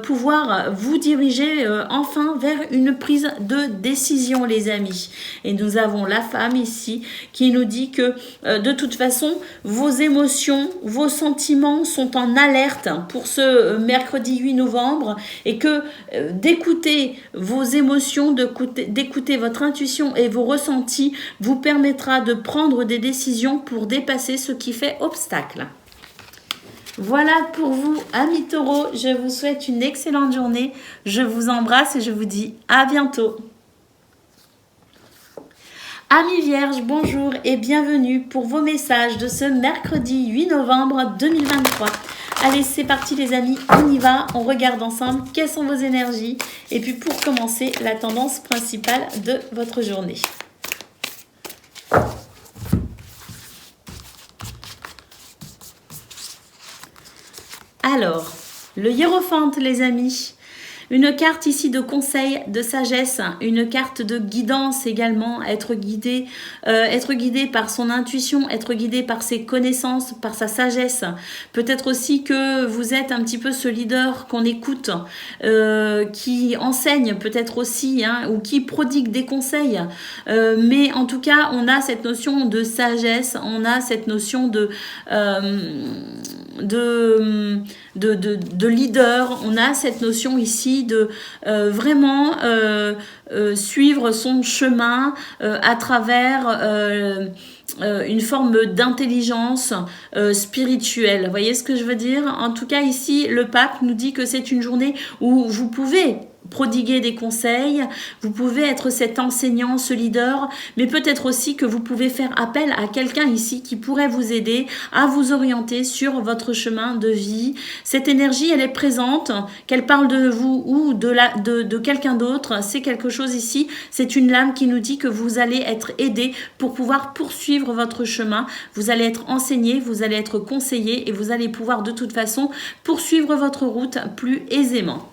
pouvoir vous diriger enfin vers une prise de décision, les amis. Et nous avons la femme ici qui nous dit que de toute façon, vos émotions, vos sentiments sont en alerte pour ce mercredi 8 novembre et que d'écouter vos émotions, d'écouter votre intuition et vos ressentis vous permettra de prendre des décisions pour dépasser ce qui fait obstacle. Voilà pour vous, amis taureaux. Je vous souhaite une excellente journée. Je vous embrasse et je vous dis à bientôt. Amis Vierges, bonjour et bienvenue pour vos messages de ce mercredi 8 novembre 2023. Allez, c'est parti les amis, on y va, on regarde ensemble quelles sont vos énergies et puis pour commencer, la tendance principale de votre journée. Alors, le hiérophante les amis. Une carte ici de conseil, de sagesse, une carte de guidance également, être guidé par son intuition, être guidé par ses connaissances, par sa sagesse. Peut-être aussi que vous êtes un petit peu ce leader qu'on écoute, qui enseigne peut-être aussi, ou qui prodigue des conseils. Mais en tout cas, on a cette notion de sagesse, on a cette notion de leader, on a cette notion ici de vraiment suivre son chemin à travers une forme d'intelligence spirituelle. Vous voyez ce que je veux dire? En tout cas, ici, le pape nous dit que c'est une journée où vous pouvez prodiguer des conseils, vous pouvez être cet enseignant, ce leader, mais peut-être aussi que vous pouvez faire appel à quelqu'un ici qui pourrait vous aider à vous orienter sur votre chemin de vie. Cette énergie, elle est présente, qu'elle parle de vous ou de quelqu'un d'autre, c'est quelque chose ici, c'est une lame qui nous dit que vous allez être aidé pour pouvoir poursuivre votre chemin, vous allez être enseigné, vous allez être conseillé et vous allez pouvoir de toute façon poursuivre votre route plus aisément.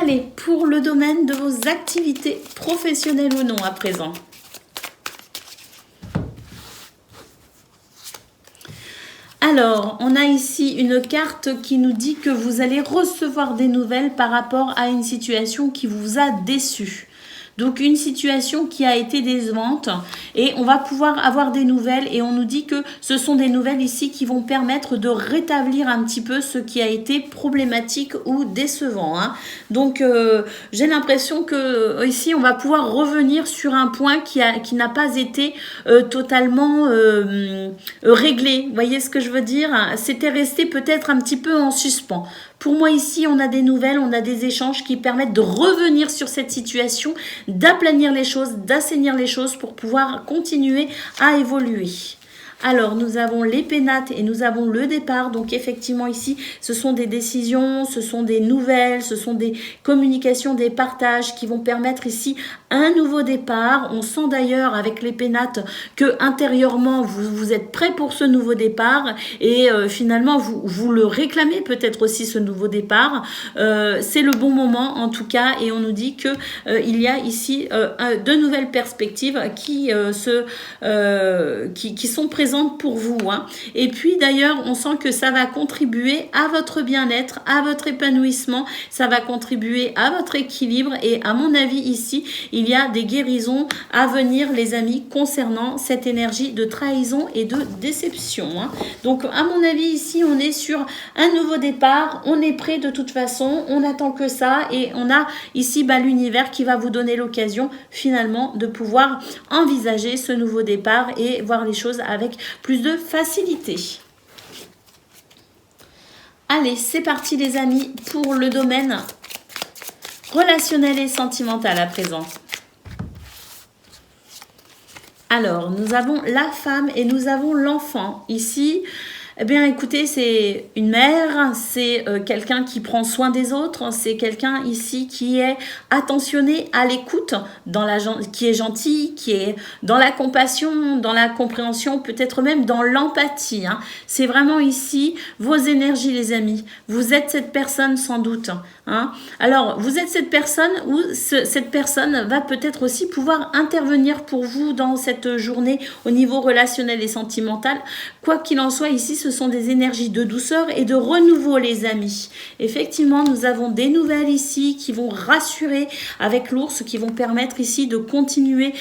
Allez, pour le domaine de vos activités professionnelles ou non à présent. Alors, on a ici une carte qui nous dit que vous allez recevoir des nouvelles par rapport à une situation qui vous a déçu. Donc une situation qui a été décevante et on va pouvoir avoir des nouvelles et on nous dit que ce sont des nouvelles ici qui vont permettre de rétablir un petit peu ce qui a été problématique ou décevant. Donc j'ai l'impression que ici on va pouvoir revenir sur un point qui n'a pas été totalement réglé. Vous voyez ce que je veux dire? C'était resté peut-être un petit peu en suspens. Pour moi ici, on a des nouvelles, on a des échanges qui permettent de revenir sur cette situation, d'aplanir les choses, d'assainir les choses pour pouvoir continuer à évoluer. Alors, nous avons les pénates et nous avons le départ. Donc, effectivement, ici, ce sont des décisions, ce sont des nouvelles, ce sont des communications, des partages qui vont permettre ici un nouveau départ. On sent d'ailleurs avec les pénates que intérieurement, vous êtes prêt pour ce nouveau départ et finalement, vous le réclamez peut-être aussi ce nouveau départ. C'est le bon moment en tout cas et on nous dit que il y a ici de nouvelles perspectives qui sont présentes pour vous. Et puis d'ailleurs, on sent que ça va contribuer à votre bien-être, à votre épanouissement, ça va contribuer à votre équilibre et à mon avis ici, il y a des guérisons à venir les amis concernant cette énergie de trahison et de déception. Donc à mon avis ici, on est sur un nouveau départ, on est prêt de toute façon, on attend que ça et on a ici l'univers qui va vous donner l'occasion finalement de pouvoir envisager ce nouveau départ et voir les choses avec plus de facilité. Allez, c'est parti les amis pour le domaine relationnel et sentimental à présent. Alors, nous avons la femme et nous avons l'enfant. Ici, eh bien, écoutez, c'est une mère, c'est quelqu'un qui prend soin des autres, c'est quelqu'un ici qui est attentionné à l'écoute, qui est gentil, qui est dans la compassion, dans la compréhension, peut-être même dans l'empathie. C'est vraiment ici vos énergies, les amis. Vous êtes cette personne sans doute. Alors, vous êtes cette personne ou cette personne va peut-être aussi pouvoir intervenir pour vous dans cette journée au niveau relationnel et sentimental. Quoi qu'il en soit, ici, ce sont des énergies de douceur et de renouveau, les amis. Effectivement, nous avons des nouvelles ici qui vont rassurer avec l'ours, qui vont permettre ici de continuer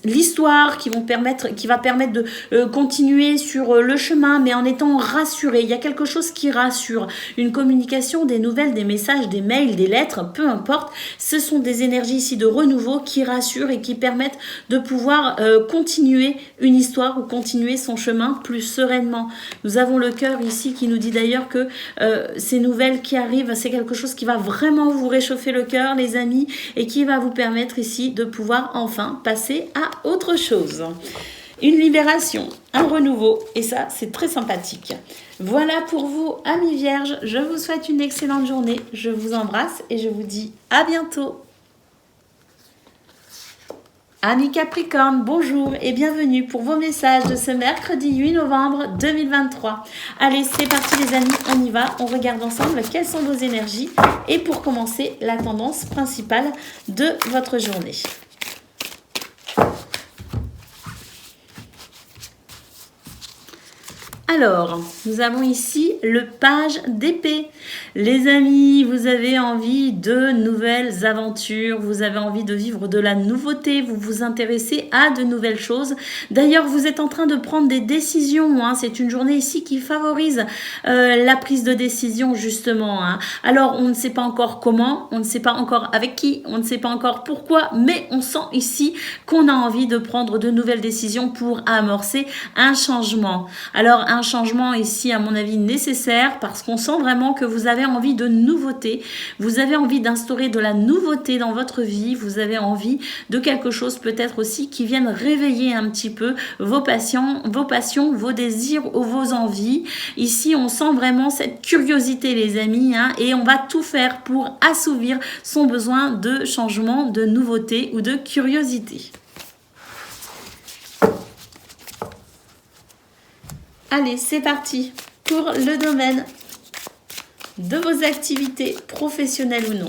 l'histoire, qui va permettre de continuer sur le chemin, mais en étant rassuré. Il y a quelque chose qui rassure, une communications, des nouvelles, des messages, des mails, des lettres, peu importe. Ce sont des énergies ici de renouveau qui rassurent et qui permettent de pouvoir continuer une histoire ou continuer son chemin plus sereinement. Nous avons le cœur ici qui nous dit d'ailleurs que ces nouvelles qui arrivent, c'est quelque chose qui va vraiment vous réchauffer le cœur, les amis, et qui va vous permettre ici de pouvoir enfin passer à autre chose. Une libération, un renouveau, et ça, c'est très sympathique. Voilà pour vous, amis vierges. Je vous souhaite une excellente journée. Je vous embrasse et je vous dis à bientôt. Amis Capricorne, bonjour et bienvenue pour vos messages de ce mercredi 8 novembre 2023. Allez, c'est parti les amis, on y va. On regarde ensemble quelles sont vos énergies et pour commencer, la tendance principale de votre journée. Alors, nous avons ici le page d'épée. Les amis, vous avez envie de nouvelles aventures, vous avez envie de vivre de la nouveauté, vous vous intéressez à de nouvelles choses. D'ailleurs, vous êtes en train de prendre des décisions. C'est une journée ici qui favorise la prise de décision, justement. Alors, on ne sait pas encore comment, on ne sait pas encore avec qui, on ne sait pas encore pourquoi, mais on sent ici qu'on a envie de prendre de nouvelles décisions pour amorcer un changement. Alors, un changement ici, à mon avis, nécessaire parce qu'on sent vraiment que vous avez envie de nouveauté, vous avez envie d'instaurer de la nouveauté dans votre vie, vous avez envie de quelque chose peut-être aussi qui vienne réveiller un petit peu vos passions, vos désirs ou vos envies. Ici, on sent vraiment cette curiosité, les amis, et on va tout faire pour assouvir son besoin de changement, de nouveauté ou de curiosité. Allez, c'est parti pour le domaine de vos activités professionnelles ou non.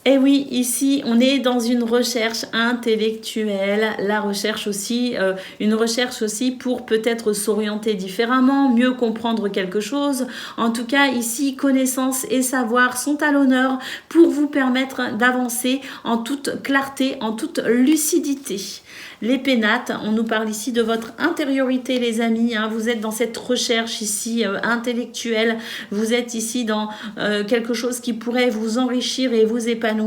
Et oui, ici, on est dans une recherche intellectuelle, la recherche aussi, une recherche aussi pour peut-être s'orienter différemment, mieux comprendre quelque chose. En tout cas, ici, connaissance et savoir sont à l'honneur pour vous permettre d'avancer en toute clarté, en toute lucidité. Les pénates, on nous parle ici de votre intériorité, les amis. Vous êtes dans cette recherche ici intellectuelle. Vous êtes ici dans quelque chose qui pourrait vous enrichir et vous épanouir.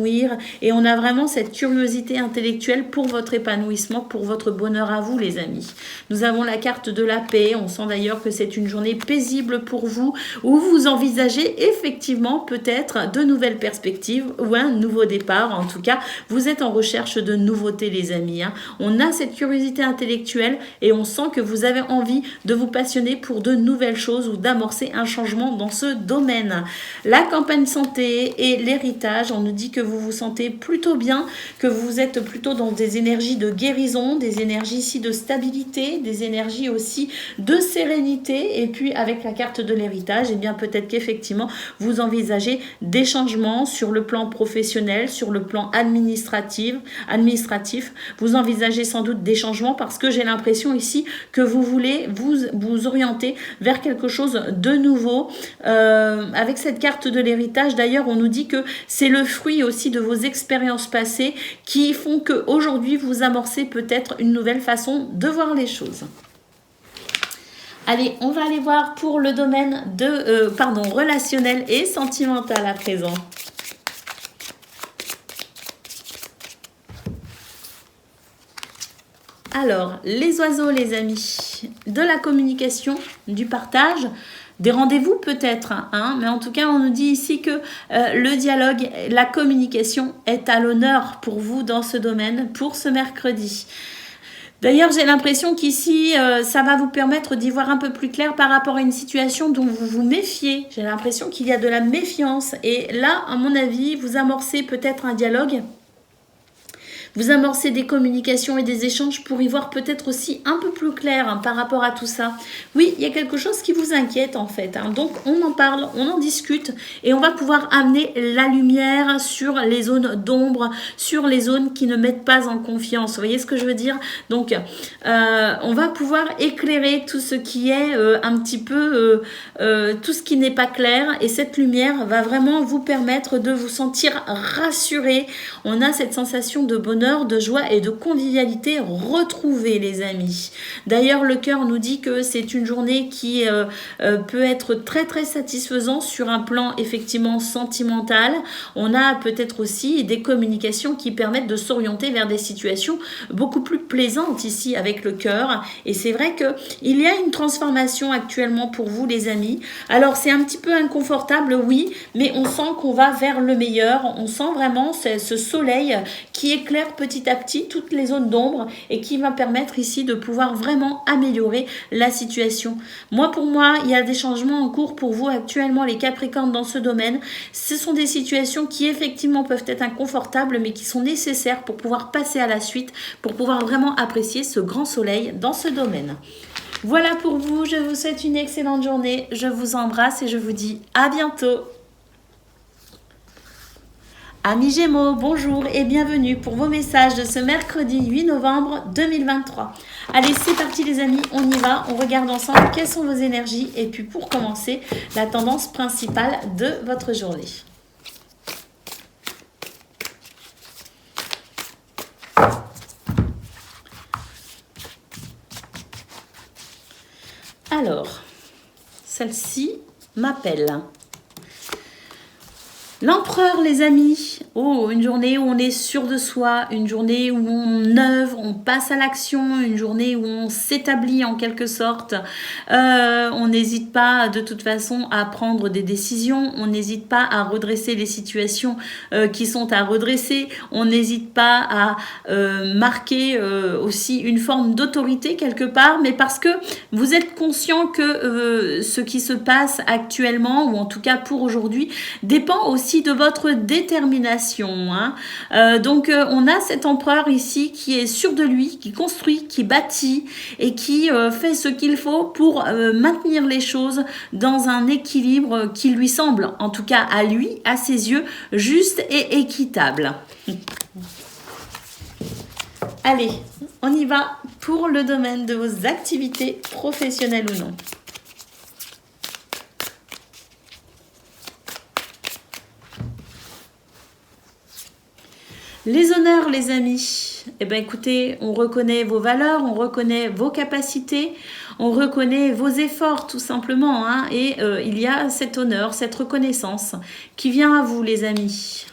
Et on a vraiment cette curiosité intellectuelle pour votre épanouissement, pour votre bonheur à vous, les amis. Nous avons la carte de la paix. On sent d'ailleurs que c'est une journée paisible pour vous, où vous envisagez effectivement peut-être de nouvelles perspectives ou un nouveau départ. En tout cas, vous êtes en recherche de nouveautés, les amis. On a cette curiosité intellectuelle et on sent que vous avez envie de vous passionner pour de nouvelles choses ou d'amorcer un changement dans ce domaine. La campagne santé et l'héritage, on nous dit que vous vous sentez plutôt bien, que vous êtes plutôt dans des énergies de guérison, des énergies ici de stabilité, des énergies aussi de sérénité. Et puis avec la carte de l'héritage, eh bien peut-être qu'effectivement vous envisagez des changements sur le plan professionnel, sur le plan administratif. Vous envisagez sans doute des changements parce que j'ai l'impression ici que vous voulez vous orienter vers quelque chose de nouveau. Avec cette carte de l'héritage, d'ailleurs, on nous dit que c'est le fruit aussi de vos expériences passées qui font qu'aujourd'hui, vous amorcez peut-être une nouvelle façon de voir les choses. Allez, on va aller voir pour le domaine relationnel et sentimental à présent. Alors, les oiseaux, les amis, de la communication, du partage, des rendez-vous peut-être, mais en tout cas, on nous dit ici que le dialogue, la communication est à l'honneur pour vous dans ce domaine, pour ce mercredi. D'ailleurs, j'ai l'impression qu'ici, ça va vous permettre d'y voir un peu plus clair par rapport à une situation dont vous vous méfiez. J'ai l'impression qu'il y a de la méfiance. Et là, à mon avis, vous amorcez peut-être un dialogue. Vous amorcez des communications et des échanges pour y voir peut-être aussi un peu plus clair par rapport à tout ça. Oui, il y a quelque chose qui vous inquiète en fait. Donc, on en parle, on en discute et on va pouvoir amener la lumière sur les zones d'ombre, sur les zones qui ne mettent pas en confiance. Vous voyez ce que je veux dire? Donc, on va pouvoir éclairer tout ce qui est un petit peu, tout ce qui n'est pas clair. Et cette lumière va vraiment vous permettre de vous sentir rassuré. On a cette sensation de bonheur bonheur, de joie et de convivialité retrouvée, les amis. D'ailleurs, le cœur nous dit que c'est une journée qui peut être très très satisfaisante sur un plan effectivement sentimental. On a peut-être aussi des communications qui permettent de s'orienter vers des situations beaucoup plus plaisantes ici avec le cœur. Et c'est vrai qu'il y a une transformation actuellement pour vous, les amis. Alors c'est un petit peu inconfortable, oui, mais on sent qu'on va vers le meilleur. On sent vraiment ce soleil qui éclaire petit à petit toutes les zones d'ombre et qui va permettre ici de pouvoir vraiment améliorer la situation. Pour moi, il y a des changements en cours pour vous actuellement, les Capricornes, dans ce domaine. Ce sont des situations qui effectivement peuvent être inconfortables, mais qui sont nécessaires pour pouvoir passer à la suite, pour pouvoir vraiment apprécier ce grand soleil dans ce domaine. Voilà pour vous, je vous souhaite une excellente journée, je vous embrasse et je vous dis à bientôt. Amis Gémeaux, bonjour et bienvenue pour vos messages de ce mercredi 8 novembre 2023. Allez, c'est parti les amis, on y va, on regarde ensemble quelles sont vos énergies et puis pour commencer, la tendance principale de votre journée. Alors, celle-ci m'appelle. L'empereur, les amis. Oh, une journée où on est sûr de soi, une journée où on œuvre, on passe à l'action, une journée où on s'établit en quelque sorte. On n'hésite pas de toute façon à prendre des décisions, on n'hésite pas à redresser les situations qui sont à redresser, on n'hésite pas à marquer aussi une forme d'autorité quelque part, mais parce que vous êtes conscient que ce qui se passe actuellement, ou en tout cas pour aujourd'hui, dépend aussi de votre détermination. Donc on a cet empereur ici qui est sûr de lui, qui construit, qui bâtit et qui fait ce qu'il faut pour maintenir les choses dans un équilibre qui lui semble, en tout cas à lui, à ses yeux, juste et équitable. Allez, on y va pour le domaine de vos activités professionnelles ou non. Les honneurs, les amis. Eh bien, écoutez, on reconnaît vos valeurs, on reconnaît vos capacités, on reconnaît vos efforts, tout simplement. Et il y a cet honneur, cette reconnaissance qui vient à vous, les amis.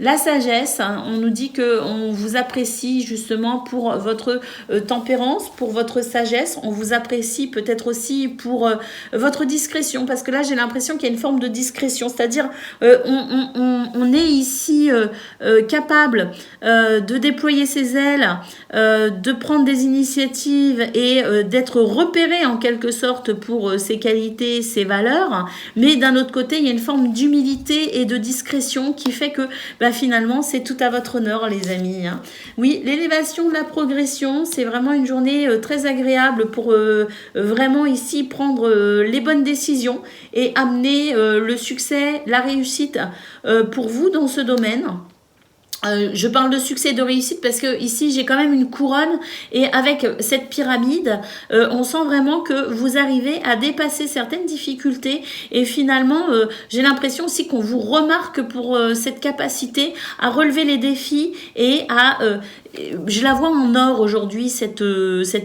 La sagesse, on nous dit qu'on vous apprécie justement pour votre tempérance, pour votre sagesse. On vous apprécie peut-être aussi pour votre discrétion, parce que là j'ai l'impression qu'il y a une forme de discrétion, c'est-à-dire on est ici capable de déployer ses ailes, de prendre des initiatives et d'être repéré en quelque sorte pour ses qualités, ses valeurs, mais d'un autre côté il y a une forme d'humilité et de discrétion qui fait que finalement, c'est tout à votre honneur, les amis. Oui, l'élévation de la progression, c'est vraiment une journée très agréable pour vraiment ici prendre les bonnes décisions et amener le succès, la réussite pour vous dans ce domaine. Je parle de succès et de réussite parce que ici j'ai quand même une couronne et avec cette pyramide on sent vraiment que vous arrivez à dépasser certaines difficultés et finalement j'ai l'impression aussi qu'on vous remarque pour cette capacité à relever les défis et à je la vois en or aujourd'hui, cette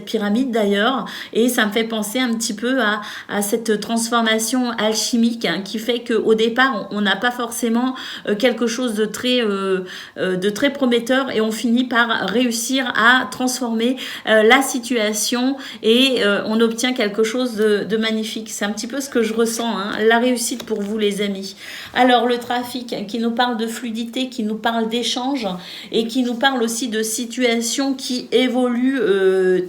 pyramide d'ailleurs, et ça me fait penser un petit peu à cette transformation alchimique qui fait qu'au départ, on n'a pas forcément quelque chose de très prometteur et on finit par réussir à transformer la situation et on obtient quelque chose de magnifique. C'est un petit peu ce que je ressens, la réussite pour vous les amis. Alors le trafic qui nous parle de fluidité, qui nous parle d'échange et qui nous parle aussi de situation qui évolue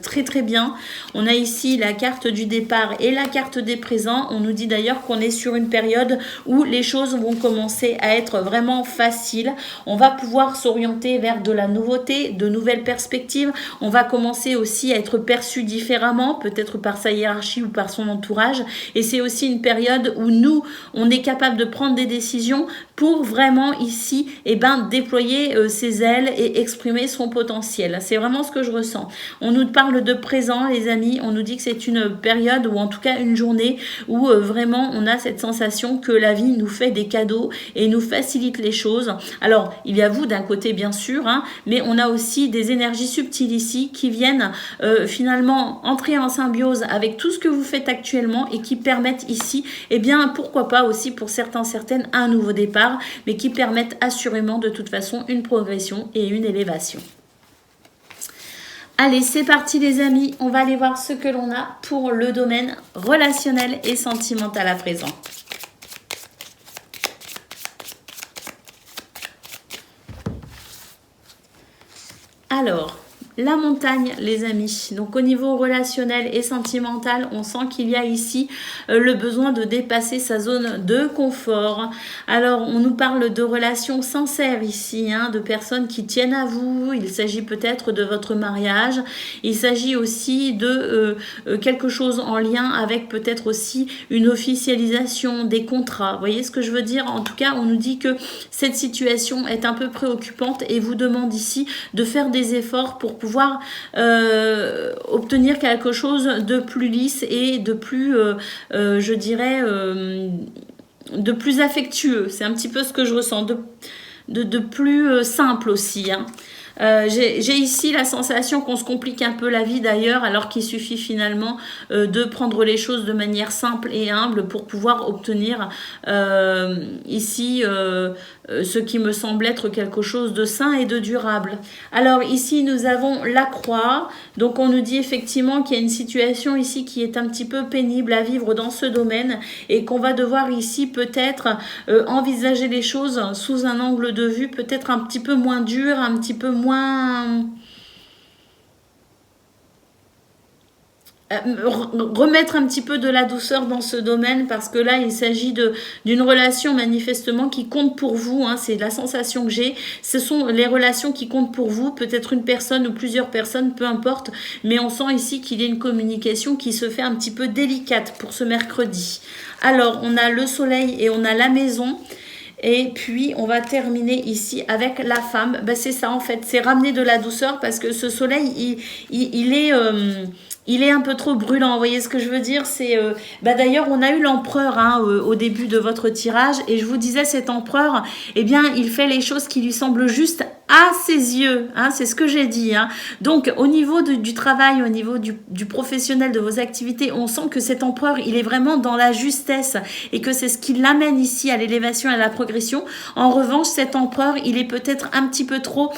très très bien. On a ici la carte du départ et la carte des présents. On nous dit d'ailleurs qu'on est sur une période où les choses vont commencer à être vraiment faciles. On va pouvoir s'orienter vers de la nouveauté, de nouvelles perspectives. On va commencer aussi à être perçu différemment, peut-être par sa hiérarchie ou par son entourage. Et c'est aussi une période où nous, on est capable de prendre des décisions pour vraiment ici déployer ses ailes et exprimer son potentiel. C'est vraiment ce que je ressens. On nous parle de présent, les amis. On nous dit que c'est une période ou en tout cas une journée où vraiment on a cette sensation que la vie nous fait des cadeaux et nous facilite les choses. Alors, il y a vous d'un côté bien sûr, hein, mais on a aussi des énergies subtiles ici qui viennent finalement entrer en symbiose avec tout ce que vous faites actuellement et qui permettent ici, eh bien pourquoi pas aussi pour certains, certaines, un nouveau départ, mais qui permettent assurément de toute façon une progression et une élévation. Allez, c'est parti les amis, on va aller voir ce que l'on a pour le domaine relationnel et sentimental à présent. Alors, la montagne, les amis. Donc, au niveau relationnel et sentimental, on sent qu'il y a ici le besoin de dépasser sa zone de confort. Alors, on nous parle de relations sincères ici, hein, de personnes qui tiennent à vous. Il s'agit peut-être de votre mariage. Il s'agit aussi de quelque chose en lien avec peut-être aussi une officialisation des contrats. Vous voyez ce que je veux dire? En tout cas, on nous dit que cette situation est un peu préoccupante et vous demande ici de faire des efforts pour pouvoir obtenir quelque chose de plus lisse et de plus, je dirais, de plus affectueux. C'est un petit peu ce que je ressens, de plus simple aussi, hein. J'ai ici la sensation qu'on se complique un peu la vie d'ailleurs, alors qu'il suffit finalement de prendre les choses de manière simple et humble pour pouvoir obtenir ici ce qui me semble être quelque chose de sain et de durable. Alors ici nous avons la croix, donc on nous dit effectivement qu'il y a une situation ici qui est un petit peu pénible à vivre dans ce domaine et qu'on va devoir ici peut-être envisager les choses sous un angle de vue peut-être un petit peu moins dur, un petit peu moins remettre un petit peu de la douceur dans ce domaine parce que là il s'agit d'une relation manifestement qui compte pour vous, hein, c'est la sensation que j'ai, ce sont les relations qui comptent pour vous, peut-être une personne ou plusieurs personnes, peu importe, mais on sent ici qu'il y a une communication qui se fait un petit peu délicate pour ce mercredi. Alors on a le soleil et on a la maison. Et puis, on va terminer ici avec la femme. Ben, c'est ça, en fait. C'est ramener de la douceur parce que ce soleil, il est un peu trop brûlant. Vous voyez ce que je veux dire? C'est d'ailleurs, on a eu l'empereur hein, au début de votre tirage. Et je vous disais, cet empereur, eh bien, il fait les choses qui lui semblent justes à ses yeux. Hein, c'est ce que j'ai dit. Hein. Donc, au niveau du travail, au niveau du professionnel, de vos activités, on sent que cet empereur, il est vraiment dans la justesse et que c'est ce qui l'amène ici à l'élévation et à la progression. En revanche, cet empereur, il est peut-être un petit peu trop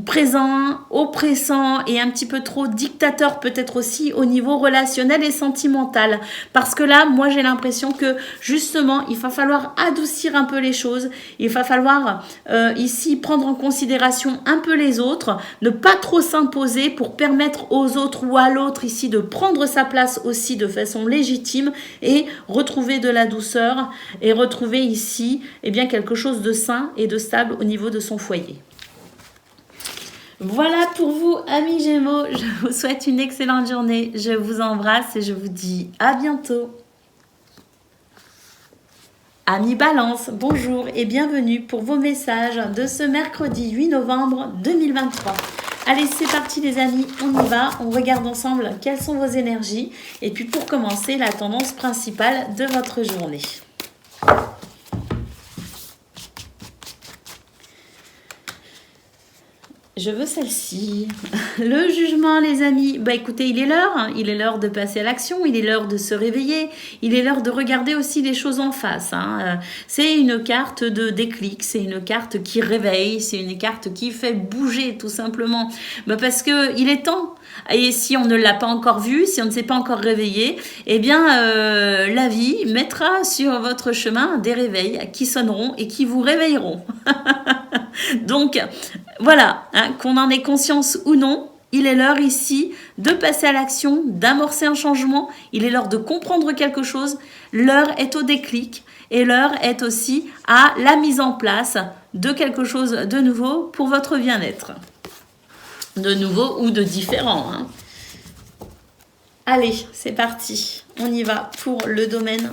présent, oppressant et un petit peu trop dictateur peut-être aussi au niveau relationnel et sentimental. Parce que là, moi j'ai l'impression que justement, il va falloir adoucir un peu les choses, il va falloir ici prendre en considération un peu les autres, ne pas trop s'imposer pour permettre aux autres ou à l'autre ici de prendre sa place aussi de façon légitime et retrouver de la douceur et retrouver ici eh bien, quelque chose de sain et de stable au niveau de son foyer. Voilà pour vous, amis Gémeaux. Je vous souhaite une excellente journée. Je vous embrasse et je vous dis à bientôt. Amis Balance, bonjour et bienvenue pour vos messages de ce mercredi 8 novembre 2023. Allez, c'est parti les amis, on y va, on regarde ensemble quelles sont vos énergies et puis pour commencer, la tendance principale de votre journée. Je veux celle-ci. Le jugement, les amis. Bah écoutez, il est l'heure. Hein. Il est l'heure de passer à l'action. Il est l'heure de se réveiller. Il est l'heure de regarder aussi les choses en face. Hein. C'est une carte de déclic. C'est une carte qui réveille. C'est une carte qui fait bouger tout simplement. Bah parce que il est temps. Et si on ne l'a pas encore vu, si on ne s'est pas encore réveillé, eh bien la vie mettra sur votre chemin des réveils qui sonneront et qui vous réveilleront. Donc voilà, hein, qu'on en ait conscience ou non, il est l'heure ici de passer à l'action, d'amorcer un changement, il est l'heure de comprendre quelque chose, l'heure est au déclic et l'heure est aussi à la mise en place de quelque chose de nouveau pour votre bien-être. De nouveau ou de différent. Hein. Allez, c'est parti. On y va pour le domaine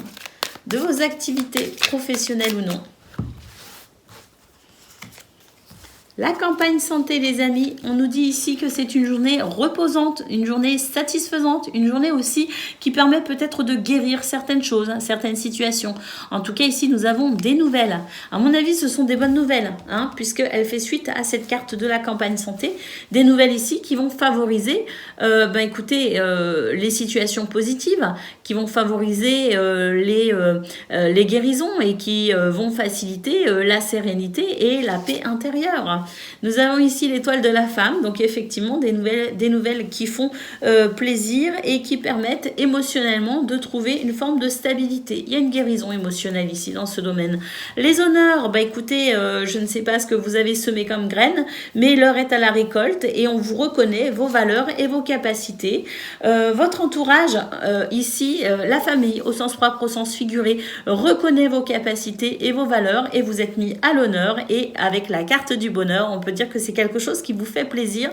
de vos activités professionnelles ou non. La campagne santé, les amis, on nous dit ici que c'est une journée reposante, une journée satisfaisante, une journée aussi qui permet peut-être de guérir certaines choses, hein, certaines situations. En tout cas, ici, nous avons des nouvelles. À mon avis, ce sont des bonnes nouvelles, hein, puisqu'elle fait suite à cette carte de la campagne santé. Des nouvelles ici qui vont favoriser, les situations positives, qui vont favoriser les guérisons et qui vont faciliter la sérénité et la paix intérieure. Nous avons ici l'étoile de la femme, donc effectivement des nouvelles qui font plaisir et qui permettent émotionnellement de trouver une forme de stabilité. Il y a une guérison émotionnelle ici dans ce domaine. Les honneurs, écoutez, je ne sais pas ce que vous avez semé comme graines, mais l'heure est à la récolte et on vous reconnaît vos valeurs et vos capacités. Votre entourage, ici, la famille, au sens propre, au sens figuré, reconnaît vos capacités et vos valeurs et vous êtes mis à l'honneur et avec la carte du bonheur, on peut dire que c'est quelque chose qui vous fait plaisir.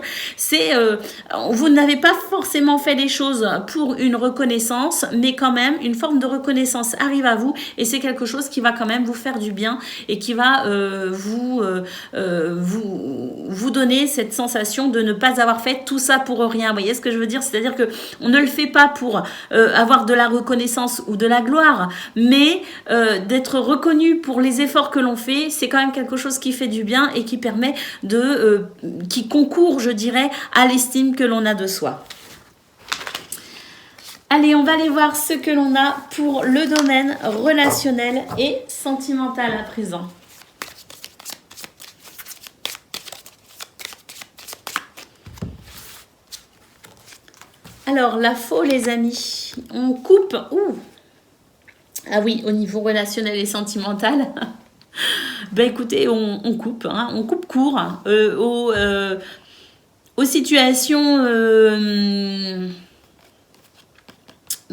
Vous n'avez pas forcément fait les choses pour une reconnaissance, mais quand même, une forme de reconnaissance arrive à vous et c'est quelque chose qui va quand même vous faire du bien et qui va vous donner cette sensation de ne pas avoir fait tout ça pour rien. Vous voyez ce que je veux dire? C'est-à-dire que on ne le fait pas pour avoir de la reconnaissance ou de la gloire, mais d'être reconnu pour les efforts que l'on fait, c'est quand même quelque chose qui fait du bien et qui permet qui concourt, je dirais, à l'estime que l'on a de soi. Allez, on va aller voir ce que l'on a pour le domaine relationnel et sentimental à présent. Alors, la faux, les amis, on coupe. Ah oui, au niveau relationnel et sentimental. Écoutez, on coupe, hein, on coupe court aux situations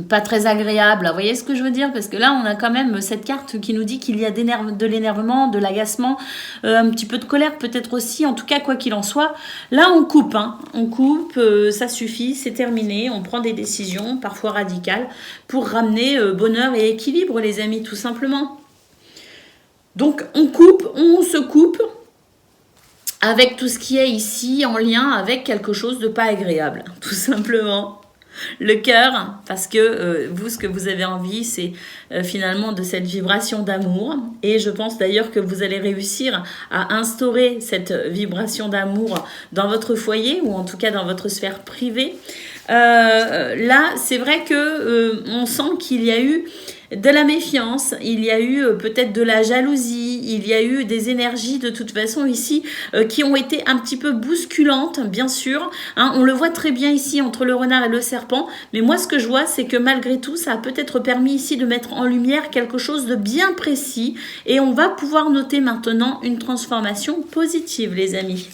pas très agréables. Vous voyez ce que je veux dire? Parce que là, on a quand même cette carte qui nous dit qu'il y a de l'énervement, de l'agacement, un petit peu de colère peut-être aussi. En tout cas, quoi qu'il en soit, là, on coupe. Hein. On coupe, ça suffit, c'est terminé. On prend des décisions, parfois radicales, pour ramener bonheur et équilibre, les amis, tout simplement. Donc, on se coupe avec tout ce qui est ici en lien avec quelque chose de pas agréable, tout simplement. Le cœur, parce que vous, ce que vous avez envie, c'est finalement de cette vibration d'amour. Et je pense d'ailleurs que vous allez réussir à instaurer cette vibration d'amour dans votre foyer ou en tout cas dans votre sphère privée. Là, c'est vrai que on sent qu'il y a eu de la méfiance, il y a eu peut-être de la jalousie, il y a eu des énergies de toute façon ici qui ont été un petit peu bousculantes, bien sûr. Hein, on le voit très bien ici entre le renard et le serpent, mais moi ce que je vois c'est que malgré tout ça a peut-être permis ici de mettre en lumière quelque chose de bien précis et on va pouvoir noter maintenant une transformation positive, les amis.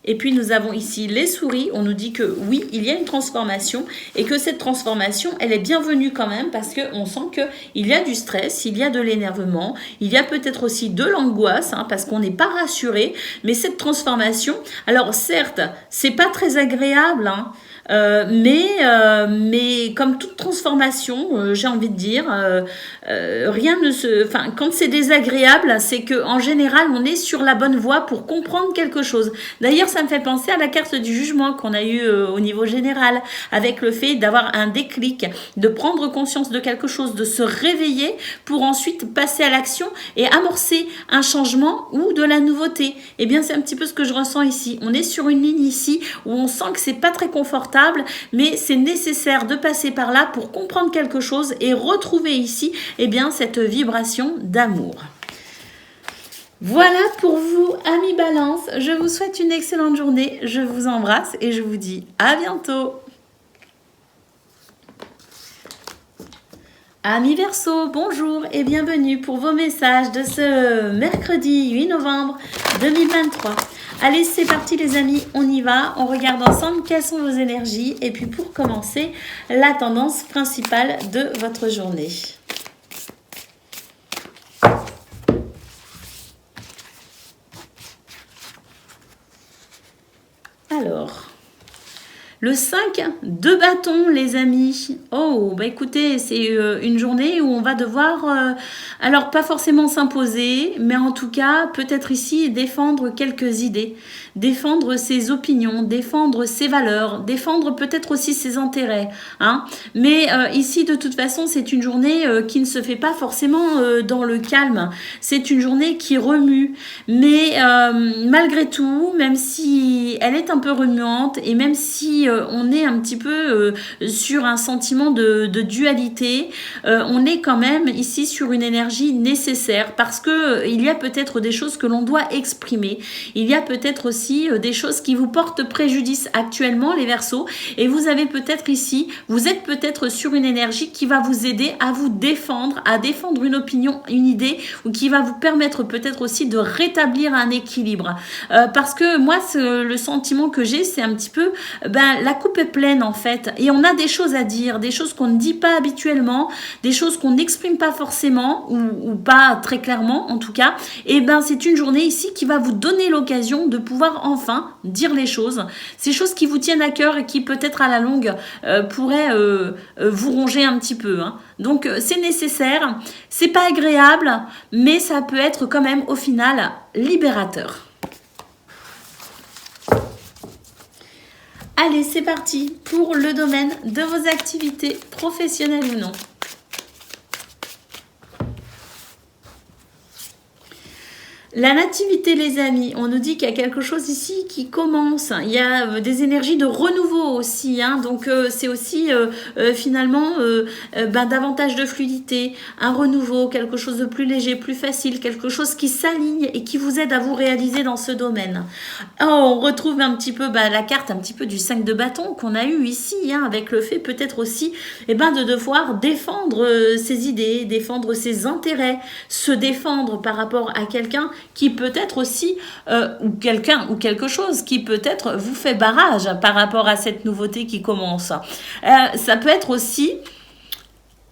Et puis nous avons ici les souris, on nous dit que oui, il y a une transformation et que cette transformation, elle est bienvenue quand même parce qu'on sent qu'il y a du stress, il y a de l'énervement, il y a peut-être aussi de l'angoisse parce qu'on n'est pas rassuré. Mais cette transformation, alors certes, c'est pas très agréable, mais comme toute transformation, j'ai envie de dire, quand c'est désagréable, c'est que en général, on est sur la bonne voie pour comprendre quelque chose. D'ailleurs, ça me fait penser à la carte du jugement qu'on a eu au niveau général, avec le fait d'avoir un déclic, de prendre conscience de quelque chose, de se réveiller pour ensuite passer à l'action et amorcer un changement ou de la nouveauté. Eh bien, c'est un petit peu ce que je ressens ici. On est sur une ligne ici où on sent que c'est pas très confortable, mais c'est nécessaire de passer par là pour comprendre quelque chose et retrouver ici, eh bien, cette vibration d'amour. Voilà pour vous, amis Balance. Je vous souhaite une excellente journée. Je vous embrasse et je vous dis à bientôt. Amis Verseau, bonjour et bienvenue pour vos messages de ce mercredi 8 novembre 2023. Allez, c'est parti les amis, on y va. On regarde ensemble quelles sont vos énergies et puis pour commencer, la tendance principale de votre journée. Alors, Le 5 de bâton, les amis. Oh, bah écoutez, c'est une journée où on va devoir, alors pas forcément s'imposer, mais en tout cas, peut-être ici, défendre quelques idées, défendre ses opinions, défendre ses valeurs, défendre peut-être aussi ses intérêts. Hein. Mais ici, de toute façon, c'est une journée qui ne se fait pas forcément dans le calme. C'est une journée qui remue. Mais malgré tout, même si elle est un peu remuante et même si on est un petit peu sur un sentiment de dualité, on est quand même ici sur une énergie nécessaire parce que il y a peut-être des choses que l'on doit exprimer. Il y a peut-être aussi des choses qui vous portent préjudice actuellement, les Verseaux, et vous avez peut-être ici, vous êtes peut-être sur une énergie qui va vous aider à vous défendre, à défendre une opinion, une idée, ou qui va vous permettre peut-être aussi de rétablir un équilibre. Parce que moi, le sentiment que j'ai, c'est un petit peu, la coupe est pleine en fait, et on a des choses à dire, des choses qu'on ne dit pas habituellement, des choses qu'on n'exprime pas forcément, ou pas très clairement en tout cas, et c'est une journée ici qui va vous donner l'occasion de pouvoir enfin dire les choses, ces choses qui vous tiennent à cœur et qui peut-être à la longue pourraient vous ronger un petit peu. Hein. Donc c'est nécessaire, c'est pas agréable, mais ça peut être quand même au final libérateur. Allez, c'est parti pour le domaine de vos activités professionnelles ou non. La nativité, les amis, on nous dit qu'il y a quelque chose ici qui commence. Il y a des énergies de renouveau aussi. Hein, donc, c'est aussi finalement davantage de fluidité, un renouveau, quelque chose de plus léger, plus facile, quelque chose qui s'aligne et qui vous aide à vous réaliser dans ce domaine. Oh, on retrouve un petit peu la carte un petit peu du 5 de bâton qu'on a eu ici, hein, avec le fait peut-être aussi de devoir défendre ses idées, défendre ses intérêts, se défendre par rapport à quelqu'un qui peut-être aussi, ou quelqu'un ou quelque chose qui peut-être vous fait barrage par rapport à cette nouveauté qui commence. Ça peut être aussi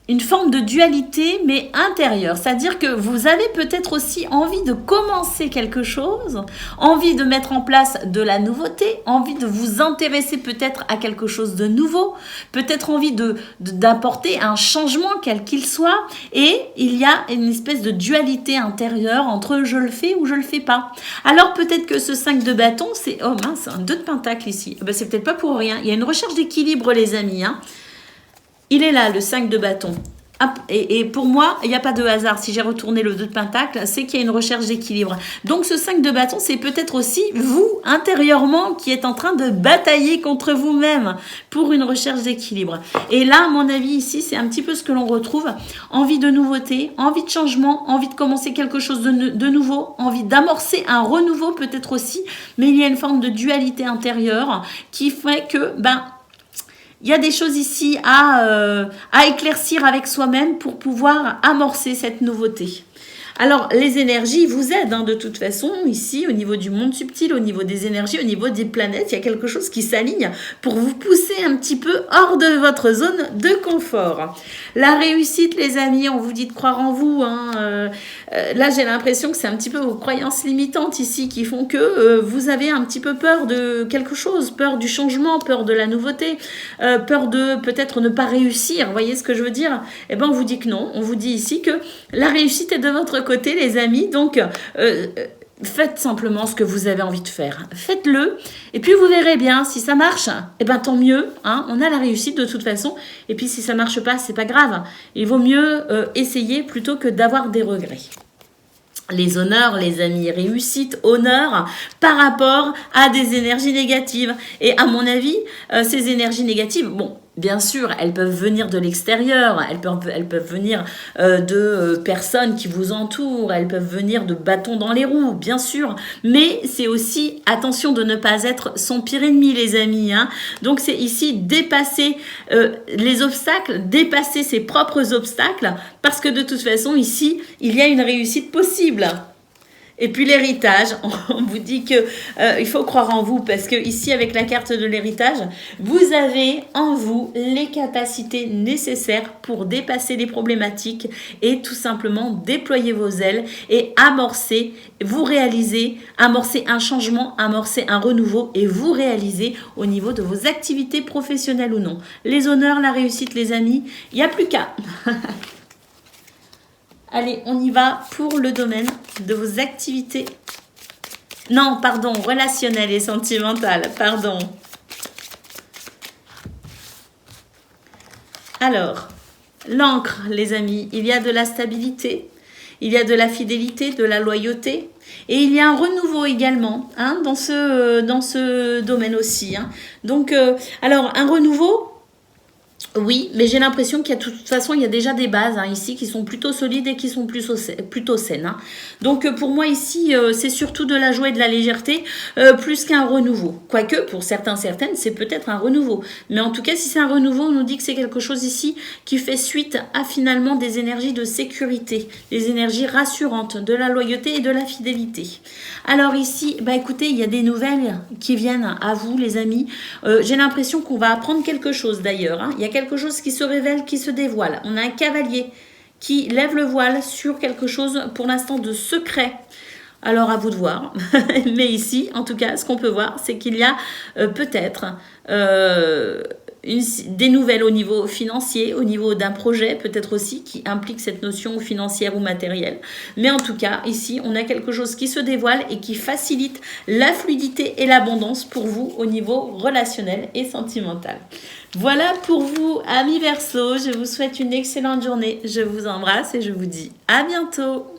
une forme de dualité, mais intérieure. C'est-à-dire que vous avez peut-être aussi envie de commencer quelque chose, envie de mettre en place de la nouveauté, envie de vous intéresser peut-être à quelque chose de nouveau, peut-être envie d'apporter un changement quel qu'il soit, et il y a une espèce de dualité intérieure entre je le fais ou je le fais pas. Alors peut-être que ce 5 de bâton, c'est, oh mince, un 2 de pentacle ici. C'est peut-être pas pour rien. Il y a une recherche d'équilibre, les amis, hein. Il est là, le 5 de bâton. Et pour moi, il n'y a pas de hasard. Si j'ai retourné le 2 de pentacle, c'est qu'il y a une recherche d'équilibre. Donc ce 5 de bâton, c'est peut-être aussi vous, intérieurement, qui êtes en train de batailler contre vous-même pour une recherche d'équilibre. Et là, à mon avis, ici, c'est un petit peu ce que l'on retrouve. Envie de nouveauté, envie de changement, envie de commencer quelque chose de nouveau, envie d'amorcer un renouveau peut-être aussi. Mais il y a une forme de dualité intérieure qui fait que, il y a des choses ici à éclaircir avec soi-même pour pouvoir amorcer cette nouveauté. Alors, les énergies vous aident de toute façon, ici, au niveau du monde subtil, au niveau des énergies, au niveau des planètes, il y a quelque chose qui s'aligne pour vous pousser un petit peu hors de votre zone de confort. La réussite, les amis, on vous dit de croire en vous. Là, j'ai l'impression que c'est un petit peu vos croyances limitantes ici qui font que vous avez un petit peu peur de quelque chose, peur du changement, peur de la nouveauté, peur de peut-être ne pas réussir. Vous voyez ce que je veux dire ? On vous dit que non. On vous dit ici que la réussite est de votre côté, les amis. Donc, faites simplement ce que vous avez envie de faire. Faites-le. Et puis, vous verrez bien. Si ça marche, tant mieux. On a la réussite de toute façon. Et puis, si ça marche pas, c'est pas grave. Il vaut mieux essayer plutôt que d'avoir des regrets. Les honneurs, les amis, réussite, honneur par rapport à des énergies négatives. Et à mon avis, ces énergies négatives, bien sûr, elles peuvent venir de l'extérieur, elles peuvent venir de personnes qui vous entourent, elles peuvent venir de bâtons dans les roues, bien sûr, mais c'est aussi, attention de ne pas être son pire ennemi, les amis. Donc c'est ici dépasser les obstacles, dépasser ses propres obstacles, parce que de toute façon, ici, il y a une réussite possible. Et puis l'héritage, on vous dit que il faut croire en vous parce que ici avec la carte de l'héritage, vous avez en vous les capacités nécessaires pour dépasser les problématiques et tout simplement déployer vos ailes et amorcer, vous réaliser, amorcer un changement, amorcer un renouveau et vous réaliser au niveau de vos activités professionnelles ou non. Les honneurs, la réussite les amis, il n'y a plus qu'à. Allez, on y va pour le domaine de vos activités. Non, pardon, relationnelles et sentimentales, pardon. Alors, l'ancre, les amis, il y a de la stabilité, il y a de la fidélité, de la loyauté, et il y a un renouveau également hein, dans ce domaine aussi. Hein. Donc, alors, un renouveau. Oui, mais j'ai l'impression qu'il y a de toute façon, il y a déjà des bases hein, ici qui sont plutôt solides et qui sont plutôt saines. Hein. Donc pour moi ici, c'est surtout de la joie et de la légèreté plus qu'un renouveau. Quoique pour certaines, c'est peut-être un renouveau. Mais en tout cas, si c'est un renouveau, on nous dit que c'est quelque chose ici qui fait suite à finalement des énergies de sécurité, des énergies rassurantes, de la loyauté et de la fidélité. Alors ici, bah écoutez, il y a des nouvelles qui viennent à vous les amis. J'ai l'impression qu'on va apprendre quelque chose d'ailleurs. Hein. Il y a quelque chose qui se révèle, qui se dévoile. On a un cavalier qui lève le voile sur quelque chose pour l'instant de secret. Alors à vous de voir. Mais ici, en tout cas, ce qu'on peut voir, c'est qu'il y a peut-être des nouvelles au niveau financier, au niveau d'un projet peut-être aussi qui implique cette notion financière ou matérielle. Mais en tout cas, ici, on a quelque chose qui se dévoile et qui facilite la fluidité et l'abondance pour vous au niveau relationnel et sentimental. Voilà pour vous, amis Verseau. Je vous souhaite une excellente journée. Je vous embrasse et je vous dis à bientôt.